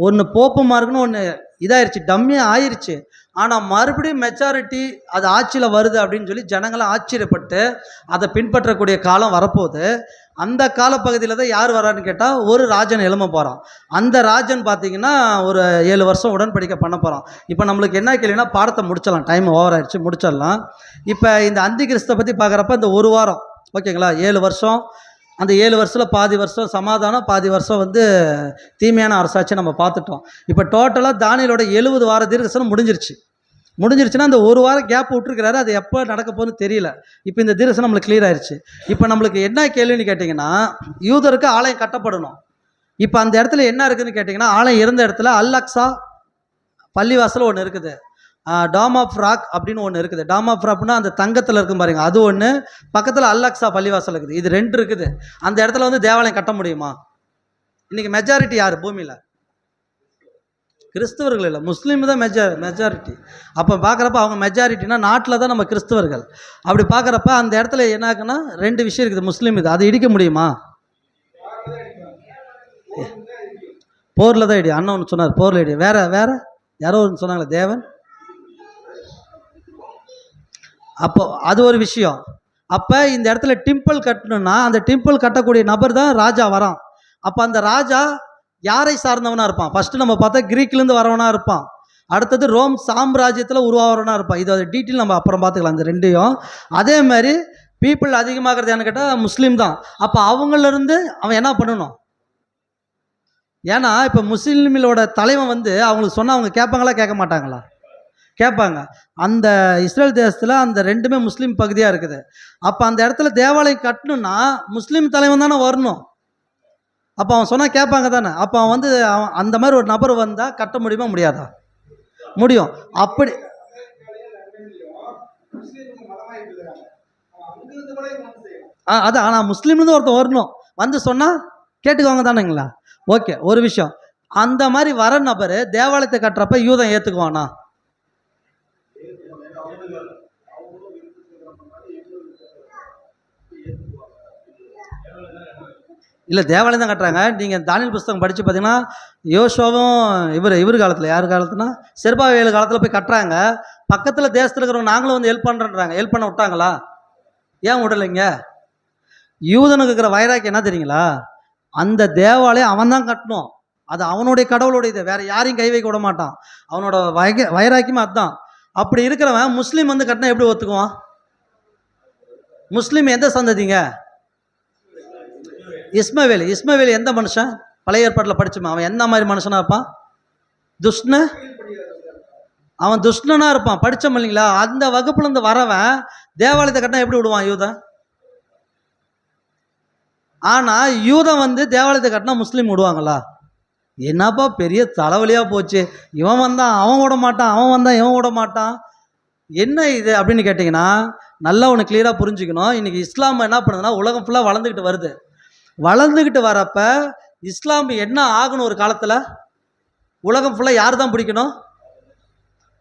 ஒன்று போப்பு மார்க்குன்னு ஒன்று இதாயிருச்சு, டம்மியாக ஆயிடுச்சு. ஆனால் மறுபடியும் மெச்சாரிட்டி அது ஆட்சியில் வருது அப்படின்னு சொல்லி ஜனங்களாம் ஆச்சரியப்பட்டு அதை பின்பற்றக்கூடிய காலம் வரப்போகுது. அந்த காலப்பகுதியில் தான் யார் வரான்னு கேட்டால் ஒரு ராஜன் எழும்ப போகிறான். அந்த ராஜன் பார்த்தீங்கன்னா ஒரு 7 வருஷம் உடன்படிக்கை பண்ண போகிறான். இப்போ நம்மளுக்கு என்ன கேள்வினா, பாடத்தை முடிச்சிடலாம், டைம் ஓவர் ஆயிடுச்சு, முடிச்சிடலாம். இப்போ இந்த அந்தி கிறிஸ்தை பற்றி பார்க்குறப்ப இந்த ஒரு வாரம், ஓகேங்களா, 7 வருஷம், அந்த 7 வருஷத்தில் பாதி வருஷம் சமாதானம், பாதி வருஷம் வந்து தீமையான அரசாட்சி நம்ம பார்த்துட்டோம். இப்போ டோட்டலாக தானியேலோட 70 வார தீர்க்கதரிசனம் முடிஞ்சிருச்சுன்னா அந்த ஒரு வாரம் கேப் விட்டுருக்கிறாரு. அது எப்போ நடக்க போகுதுன்னு தெரியல. இப்போ இந்த தீர்க்கதரிசனம் நம்மளுக்கு கிளியர் ஆயிடுச்சு. இப்போ நம்மளுக்கு என்ன கேள்வின்னு கேட்டிங்கன்னா, யூதருக்கு ஆலயம் கட்டப்படணும். இப்போ அந்த இடத்துல என்ன இருக்குதுன்னு கேட்டிங்கன்னா, ஆலயம் இருந்த இடத்துல அல்-அக்ஸா பள்ளிவாசல் ஒன்று இருக்குது, டாம் ஆஃப் ராக் அப்படின்னு ஒன்று இருக்குது. டாம் ஆஃப் ராக்னா அந்த தங்கத்தில் இருக்கும் பாருங்க, அது ஒன்று. பக்கத்தில் அல்-அக்ஸா பள்ளிவாசல் இருக்குது. இது 2 இருக்குது. அந்த இடத்துல வந்து தேவாலயம் கட்ட முடியுமா? இன்னைக்கு மெஜாரிட்டி யார் பூமியில்? கிறிஸ்தவர்கள் இல்லை, முஸ்லீம் தான் மெஜாரிட்டி. அப்போ பார்க்குறப்ப அவங்க மெஜாரிட்டினா நாட்டில் தான் நம்ம கிறிஸ்தவர்கள். அப்படி பார்க்குறப்ப அந்த இடத்துல என்ன ஆகுன்னா 2 விஷயம் இருக்குது. முஸ்லீம் இது, அதை இடிக்க முடியுமா? போரில் தான் இடி. அண்ணன் ஒன்று சொன்னார், போரில் இடி. வேற யாரோ ஒன்று சொன்னாங்களே, தேவன். அப்போ அது ஒரு விஷயம். அப்போ இந்த இடத்துல டெம்பிள் கட்டணும்னா அந்த டெம்பிள் கட்டக்கூடிய நபர் தான் ராஜா வரான். அப்போ அந்த ராஜா யாரை சார்ந்தவனாக இருப்பான்? ஃபஸ்ட்டு நம்ம பார்த்தா கிரீக்லேருந்து வரவனாக இருப்பான். அடுத்தது ரோம் சாம்ராஜ்யத்தில் உருவாகிறவனாக இருப்பான். இது டீட்டெயில் நம்ம அப்புறம் பார்த்துக்கலாம் இந்த 2யும். அதே மாதிரி பீப்புள் அதிகமாகிறது என்ன கேட்டால் முஸ்லீம் தான். அப்போ அவங்களிருந்து அவன் என்ன பண்ணணும்? ஏன்னா இப்போ முஸ்லீமிலோட தலைவன் வந்து அவங்களுக்கு சொன்னால் அவங்க கேட்பாங்களா கேட்க மாட்டாங்களா? கேட்பாங்க. அந்த இஸ்ரேல் தேசத்தில் அந்த 2மே முஸ்லீம் பகுதியாக இருக்குது. அப்போ அந்த இடத்துல தேவாலயம் கட்டணும்னா முஸ்லீம் தலைவன் தானே வரணும். அப்போ அவன் சொன்னால் கேட்பாங்க தானே. அப்போ அவன் வந்து அந்த மாதிரி ஒரு நபர் வந்தால் கட்ட முடியுமா முடியாதா? முடியும். அப்படி அதான். ஆனால் முஸ்லீம்லேருந்து ஒருத்தன் வரணும், வந்து சொன்னால் கேட்டுக்குவாங்க தானேங்களா? ஓகே, ஒரு விஷயம். அந்த மாதிரி வர நபர் தேவாலயத்தை கட்டுறப்ப யூதம் ஏற்றுக்குவானா? இல்லை, தேவாலயம் தான் கட்டுறாங்க. நீங்கள் தானியேல் புஸ்தகம் படித்து பார்த்தீங்கன்னா, யோசுவாவும் இவர் காலத்தில், யார் காலத்துனா செருபாபேல் காலத்தில் போய் கட்டுறாங்க. பக்கத்தில் தேசத்தில் இருக்கிறவங்க நாங்களும் வந்து ஹெல்ப் பண்ணுறேன்றாங்க. ஹெல்ப் பண்ண விட்டாங்களா? ஏன் விடலைங்க? யூதனுக்கு இருக்கிற வைராக்கியம் என்ன தெரியுங்களா? அந்த தேவாலயம் அவன் தான் கட்டணும், அது அவனுடைய கடவுளுடைய இது, வேறு யாரையும் கை வைக்க விட மாட்டான். அவனோட வைராக்கியமே அதுதான். அப்படி இருக்கிறவன் முஸ்லீம் வந்து கட்டினா எப்படி ஒத்துக்குவான்? முஸ்லீம் எந்த சந்ததிங்க? இஸ்மவேல் எந்த மனுஷன்? பழைய ஏற்பாட்டில் படிச்சுமா, அவன் எந்த மாதிரி மனுஷனா இருப்பான்? அவன் துஷ்ணனா இருப்பான். படித்தோம் இல்லைங்களா? அந்த வகுப்புல இருந்து வரவன் தேவாலயத்தை கட்டினா எப்படி விடுவான் யூதன்? ஆனா யூதன் வந்து தேவாலயத்தை கட்டினா முஸ்லீம் விடுவாங்களா? என்னப்பா பெரிய தலைவலியா போச்சு. இவன் வந்தான் அவன் விட மாட்டான், அவன் வந்தான் இவன் விட மாட்டான். என்ன இது அப்படின்னு கேட்டிங்கன்னா, நல்லா ஒன்று கிளியராக புரிஞ்சுக்கணும். இன்னைக்கு இஸ்லாம் என்ன பண்ணுதுன்னா, உலகம் ஃபுல்லாக வளர்ந்துக்கிட்டு வருது. வளர்ந்துக்கிட்டு வரப்ப இஸ்லாம் என்ன ஆகணும்? ஒரு காலத்தில் உலகம் ஃபுல்லாக யார் தான் பிடிக்கணும்?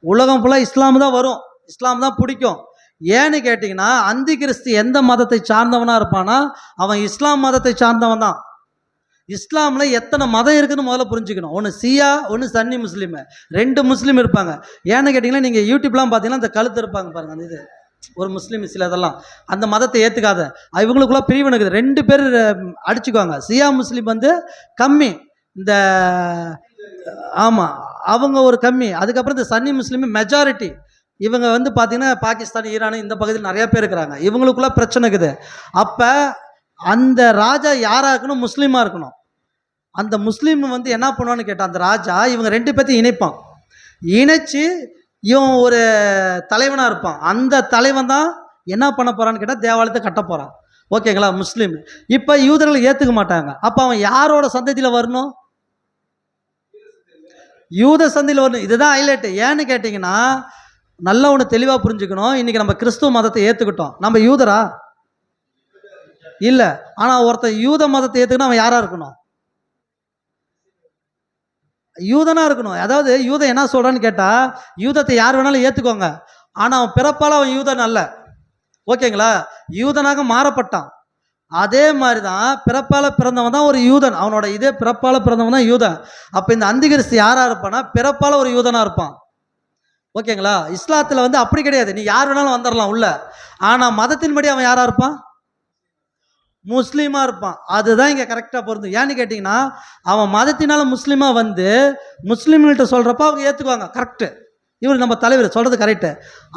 உலகம் ஃபுல்லாக இஸ்லாம் தான் வரும், இஸ்லாம் தான் பிடிக்கும். ஏன்னு கேட்டிங்கன்னா, அந்தி கிறிஸ்து எந்த மதத்தை சார்ந்தவனாக இருப்பானா, அவன் இஸ்லாம் மதத்தை சார்ந்தவன் தான். இஸ்லாமில் எத்தனை மதம் இருக்குதுன்னு முதல்ல புரிஞ்சுக்கணும். ஒன்று சியா, ஒன்று சன்னி முஸ்லீமு, 2 முஸ்லீம் இருப்பாங்க. ஏன்னு கேட்டிங்கன்னா, நீங்கள் யூடியூப்லாம் பார்த்தீங்கன்னா இந்த கழுத்து இருப்பாங்க பாருங்கள், அந்த இது ஒரு முஸ்லீம் சில இதெல்லாம் அந்த மதத்தை ஏற்றுக்காத இவங்களுக்குள்ள பிரிவினை இருக்குது. 2 பேர் அடிச்சுக்குவாங்க. சியா முஸ்லீம் வந்து கம்மி, இந்த ஆமாம் அவங்க ஒரு கம்மி. அதுக்கப்புறம் இந்த சன்னி முஸ்லீம் மெஜாரிட்டி. இவங்க வந்து பார்த்தீங்கன்னா பாகிஸ்தான், ஈரான் இந்த பகுதியில் நிறைய பேர் இருக்கிறாங்க. இவங்களுக்குள்ள பிரச்சனை இருக்குது. அப்போ அந்த ராஜா யாராக இருக்கணும்? முஸ்லீமாக இருக்கணும். அந்த முஸ்லீம் வந்து என்ன பண்ணுவான்னு கேட்டால், அந்த ராஜா இவங்க 2 பேர்த்தையும் இணைப்பான். இணைச்சி இவன் ஒரு தலைவனாக இருப்பான். அந்த தலைவன் தான் என்ன பண்ண போகிறான்னு கேட்டால் தேவாலயத்தை கட்ட போகிறான். ஓகேங்களா? முஸ்லீம். இப்போ யூதர்கள் ஏற்றுக்க மாட்டாங்க. அப்போ அவன் யாரோட சந்ததியில் வரணும்? யூத சந்ததியில் வரணும். இதுதான் ஹைலைட்டு. ஏன்னு கேட்டிங்கன்னா, நல்லா ஒன்று தெளிவாக புரிஞ்சுக்கணும். இன்றைக்கி நம்ம கிறிஸ்துவ மதத்தை ஏற்றுக்கிட்டோம். நம்ம யூதரா? இல்லை. ஆனால் ஒருத்தன் யூத மதத்தை ஏற்றுக்கணும், அவன் யாராக இருக்கணும்? யூதனாக இருக்கணும். அதாவது யூதன் என்ன சொல்கிறான்னு கேட்டால், யூதத்தை யார் வேணாலும் ஏற்றுக்கோங்க, ஆனால் அவன் பிறப்பால் அவன் யூதன் அல்ல. ஓகேங்களா? யூதனாக மாறப்பட்டான். அதே மாதிரி தான் பிறப்பால் பிறந்தவன் தான் ஒரு யூதன். அவனோட இதே பிறப்பால் பிறந்தவன் தான் யூதன். அப்போ இந்த அந்திகிறிஸ்து யாராக இருப்பான்னா பிறப்பால் ஒரு யூதனாக இருப்பான். ஓகேங்களா? இஸ்லாத்தில் வந்து அப்படி கிடையாது. நீ யார் வேணாலும் வந்துடலாம் உள்ள, ஆனால் மதத்தின்படி அவன் யாராக இருப்பான்? முஸ்லீமாக இருப்பான். அதுதான் இங்கே கரெக்டாக பொருந்தும். ஏன்னு கேட்டிங்கன்னா, அவன் மதத்தினால முஸ்லீமாக வந்து முஸ்லீம்கிட்ட சொல்கிறப்ப அவங்க ஏற்றுக்குவாங்க. கரெக்டு, இவர் நம்ம தலைவர் சொல்கிறது கரெக்டு.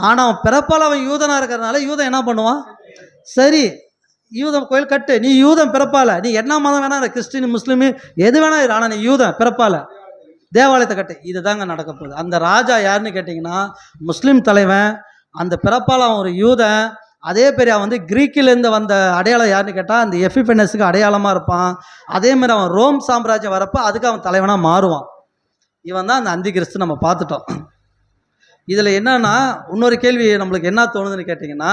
ஆனால் அவன் பிறப்பால் அவன் யூதனாக இருக்கிறதுனால யூதன் என்ன பண்ணுவான்? சரி, யூதன் கோயில் கட்டு, நீ யூதன் பிறப்பால, நீ என்ன மதம் வேணா, கிறிஸ்டின் முஸ்லீமு எது வேணா இரு, ஆனால் நீ யூதன் பிறப்பால தேவாலயத்தை கட்டு. இது தாங்க நடக்க போகுது. அந்த ராஜா யாருன்னு கேட்டிங்கன்னா முஸ்லீம் தலைவன். அந்த பிறப்பால் அவன் ஒரு யூதன். அதே பேர் அவன் வந்து கிரீக்கிலேருந்து வந்த அடையாளம் யாருன்னு கேட்டால் அந்த எஃபிபெனஸுக்கு அடையாளமாக இருப்பான். அதேமாதிரி அவன் ரோம் சாம்ராஜ்யம் வரப்போ அதுக்கு அவன் தலைவனாக மாறுவான். இவன் தான் அந்த அந்தி கிறிஸ்து. நம்ம பார்த்துட்டோம். இதில் என்னன்னா இன்னொரு கேள்வி நம்மளுக்கு என்ன தோணுதுன்னு கேட்டிங்கன்னா,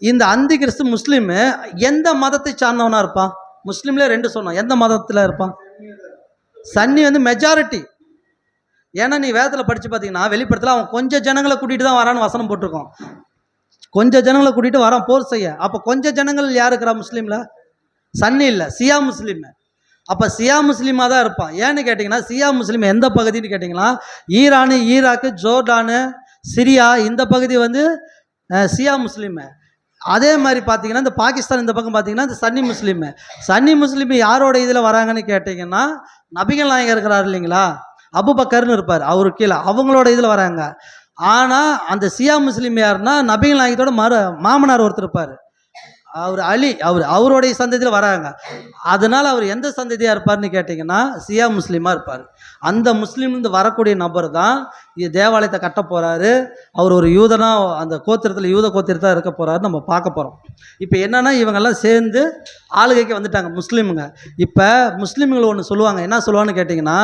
இந்த அந்தி கிறிஸ்து முஸ்லீமு எந்த மதத்தை சார்ந்தவனாக இருப்பான்? முஸ்லீம்லேயே 2 சொன்னோம். எந்த மதத்தில் இருப்பான்? சன்னி வந்து மெஜாரிட்டி. ஏன்னா நீ வேதத்தில் படித்து பார்த்தீங்கன்னா வெளிப்படத்தில் அவன் கொஞ்சம் ஜனங்களை கூட்டிகிட்டு தான் வரான்னு வசனம் போட்டிருக்கோம். கொஞ்சம் ஜனங்களை கூட்டிகிட்டு வரான் போர் செய்ய. அப்போ கொஞ்சம் ஜனங்கள் யார் இருக்கிறா முஸ்லீமில்? சன்னி இல்லை, சியா முஸ்லீம். அப்போ சியா முஸ்லீமாக தான் இருப்பான். ஏன்னு கேட்டிங்கன்னா சியா முஸ்லீம் எந்த பகுதின்னு கேட்டிங்கன்னா ஈரானு, ஈராக்கு, ஜோர்டானு, சிரியா இந்த பகுதி வந்து சியா முஸ்லீமு. அதே மாதிரி பார்த்தீங்கன்னா இந்த பாகிஸ்தான் இந்த பக்கம் பார்த்தீங்கன்னா இந்த சன்னி முஸ்லீமு. சன்னி முஸ்லீம் யாரோட இதில் வராங்கன்னு கேட்டிங்கன்னா நபிகள் நாயகம் இருக்கிறார் இல்லைங்களா, அபுபக்கர்னு இருப்பார், அவரு கீழே அவங்களோட இதில் வராங்க. ஆனால் அந்த சியா முஸ்லீம் யாருன்னா நபிகள் நாயகத்தோட மாமனார் ஒருத்தர் இருப்பார், அவர் அலி, அவருடைய சந்ததியில் வராங்க. அதனால் அவர் எந்த சந்ததியாக இருப்பார்னு கேட்டிங்கன்னா சியா முஸ்லீமாக இருப்பார். அந்த முஸ்லீம்லேருந்து வரக்கூடிய நபர் தான் இது தேவாலயத்தை கட்ட போகிறாரு. அவர் ஒரு யூதனாக அந்த கோத்திரத்தில் யூத கோத்திரத்தான் இருக்க போகிறாரு. நம்ம பார்க்க போகிறோம். இப்போ என்னென்னா இவங்கெல்லாம் சேர்ந்து ஆளுகைக்கு வந்துட்டாங்க முஸ்லீமுங்க. இப்போ முஸ்லீம்கள் ஒன்று சொல்லுவாங்க. என்ன சொல்லுவான்னு கேட்டிங்கன்னா,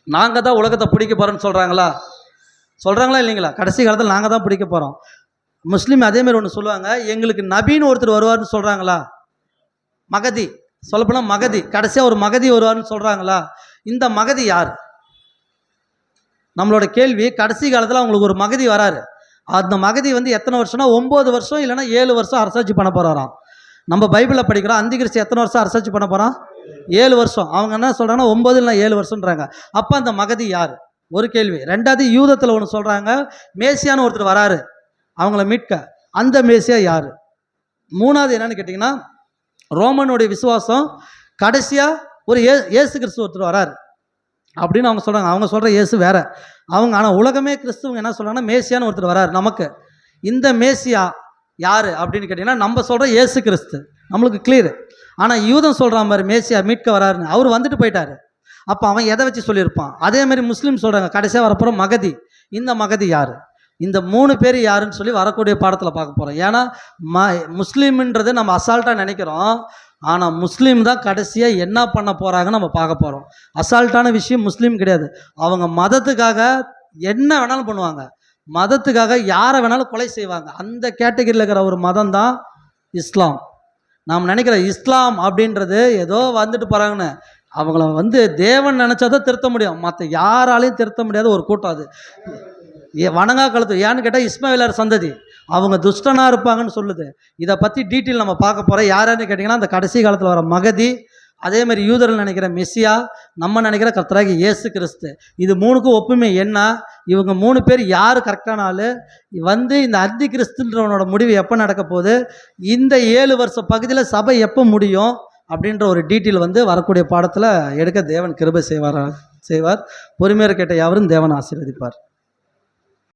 நாங்கள் தான் உலகத்தை பிடிக்க போகிறோன்னு சொல்கிறாங்களா இல்லைங்களா? கடைசி காலத்தில் நாங்கள் தான் பிடிக்க போகிறோம். முஸ்லீம் அதேமாரி ஒன்று சொல்லுவாங்க, எங்களுக்கு நபின்னு ஒருத்தர் வருவார்னு சொல்கிறாங்களா? மகதி, சொல்லப்போனால் மகதி, கடைசியாக ஒரு மகதி வருவார்னு சொல்கிறாங்களா? இந்த மகதி யார்? நம்மளோட கேள்வி. கடைசி காலத்தில் அவங்களுக்கு ஒரு மகதி வராரு. அந்த மகதி வந்து எத்தனை வருஷம்னா 9 வருஷம் இல்லைன்னா 7 வருஷம் அரசாட்சி பண்ண போகிறாராம். நம்ம பைபிளில் படிக்கிறோம். அந்தி கிறிஸ்து எத்தனை வருஷம் அரசாட்சி பண்ண போகிறான்? 7 வருஷம். அவங்க என்ன சொல்கிறாங்கன்னா 9 இல்லைனா 7 வருஷம்ன்றாங்க. அப்போ அந்த மகதி யார்? ஒரு கேள்வி. 2வது யூதத்தில் ஒன்று சொல்கிறாங்க, மேசியான்னு ஒருத்தர் வராரு அவங்கள மீட்க. அந்த மேசியா யார்? 3வது என்னன்னு கேட்டிங்கன்னா ரோமனுடைய விசுவாசம் கடைசியாக ஒரு இயேசு கிறிஸ்து ஒருத்தர் வராரு அப்படின்னு அவங்க சொல்கிறாங்க. அவங்க சொல்கிற இயேசு வேற அவங்க. ஆனால் உலகமே கிறிஸ்துவங்க என்ன சொல்கிறாங்கன்னா மேசியான்னு ஒருத்தர் வராரு நமக்கு. இந்த மேசியா யார் அப்படின்னு கேட்டிங்கன்னா நம்ம சொல்கிற இயேசு கிறிஸ்து, நம்மளுக்கு கிளியர். ஆனால் யூதன் சொல்கிற மாதிரி மேசியா மீட்க வராருன்னு அவர் வந்துட்டு போயிட்டார். அப்போ அவன் எதை வச்சு சொல்லியிருப்பான்? அதேமாதிரி முஸ்லீம் சொல்கிறாங்க கடைசியாக வரப்போகிற மகதி. இந்த மகதி யார்? இந்த 3 பேர் யாருன்னு சொல்லி வரக்கூடிய பாடத்தில் பார்க்க போகிறோம். ஏன்னா முஸ்லீம்ன்றது நம்ம அசால்ட்டாக நினைக்கிறோம். ஆனால் முஸ்லீம் தான் கடைசியாக என்ன பண்ண போகிறாங்கன்னு நம்ம பார்க்க போகிறோம். அசால்ட்டான விஷயம் முஸ்லீம் கிடையாது. அவங்க மதத்துக்காக என்ன வேணாலும் பண்ணுவாங்க, மதத்துக்காக யாரை வேணாலும் கொலை செய்வாங்க. அந்த கேட்டகரியில் இருக்கிற ஒரு மதம் தான் இஸ்லாம். நாம் நினைக்கிற இஸ்லாம் அப்படின்றது ஏதோ வந்துட்டு போகிறாங்கன்னு, அவங்கள வந்து தேவன் நினச்சா தான் திருத்த முடியும், மற்ற யாராலையும் திருத்த முடியாத ஒரு கூட்டம் அது. வணங்கா கழுத்து. ஏன்னு கேட்டால் இஸ்மாயிலார் சந்ததி அவங்க துஷ்டனாக இருப்பாங்கன்னு சொல்லுது. இதை பற்றி டீட்டெயில் நம்ம பார்க்க போகிறோம். யாருன்னு கேட்டிங்கன்னா அந்த கடைசி காலத்தில் வர மகதி, அதே மாதிரி யூதர்கள் நினைக்கிற மெஸ்ஸியா, நம்ம நினைக்கிற கர்த்தராகிய இயேசு கிறிஸ்து. இது மூணுக்கும் ஒப்புமை என்ன? இவங்க 3 பேர் யார் கரெக்டான ஆள், இந்த அந்தி கிறிஸ்துன்றவனோட முடிவு எப்போ நடக்க போகுது, இந்த 7 வருஷ பகுதியில் சபை எப்போ முடியும் அப்படின்ற ஒரு டீட்டெயில் வரக்கூடிய பாடத்தில் எடுக்க தேவன் கிருபை செய்வார். பொறுமையாக கேட்ட யாவரும் தேவன் ஆசீர்வதிப்பார்.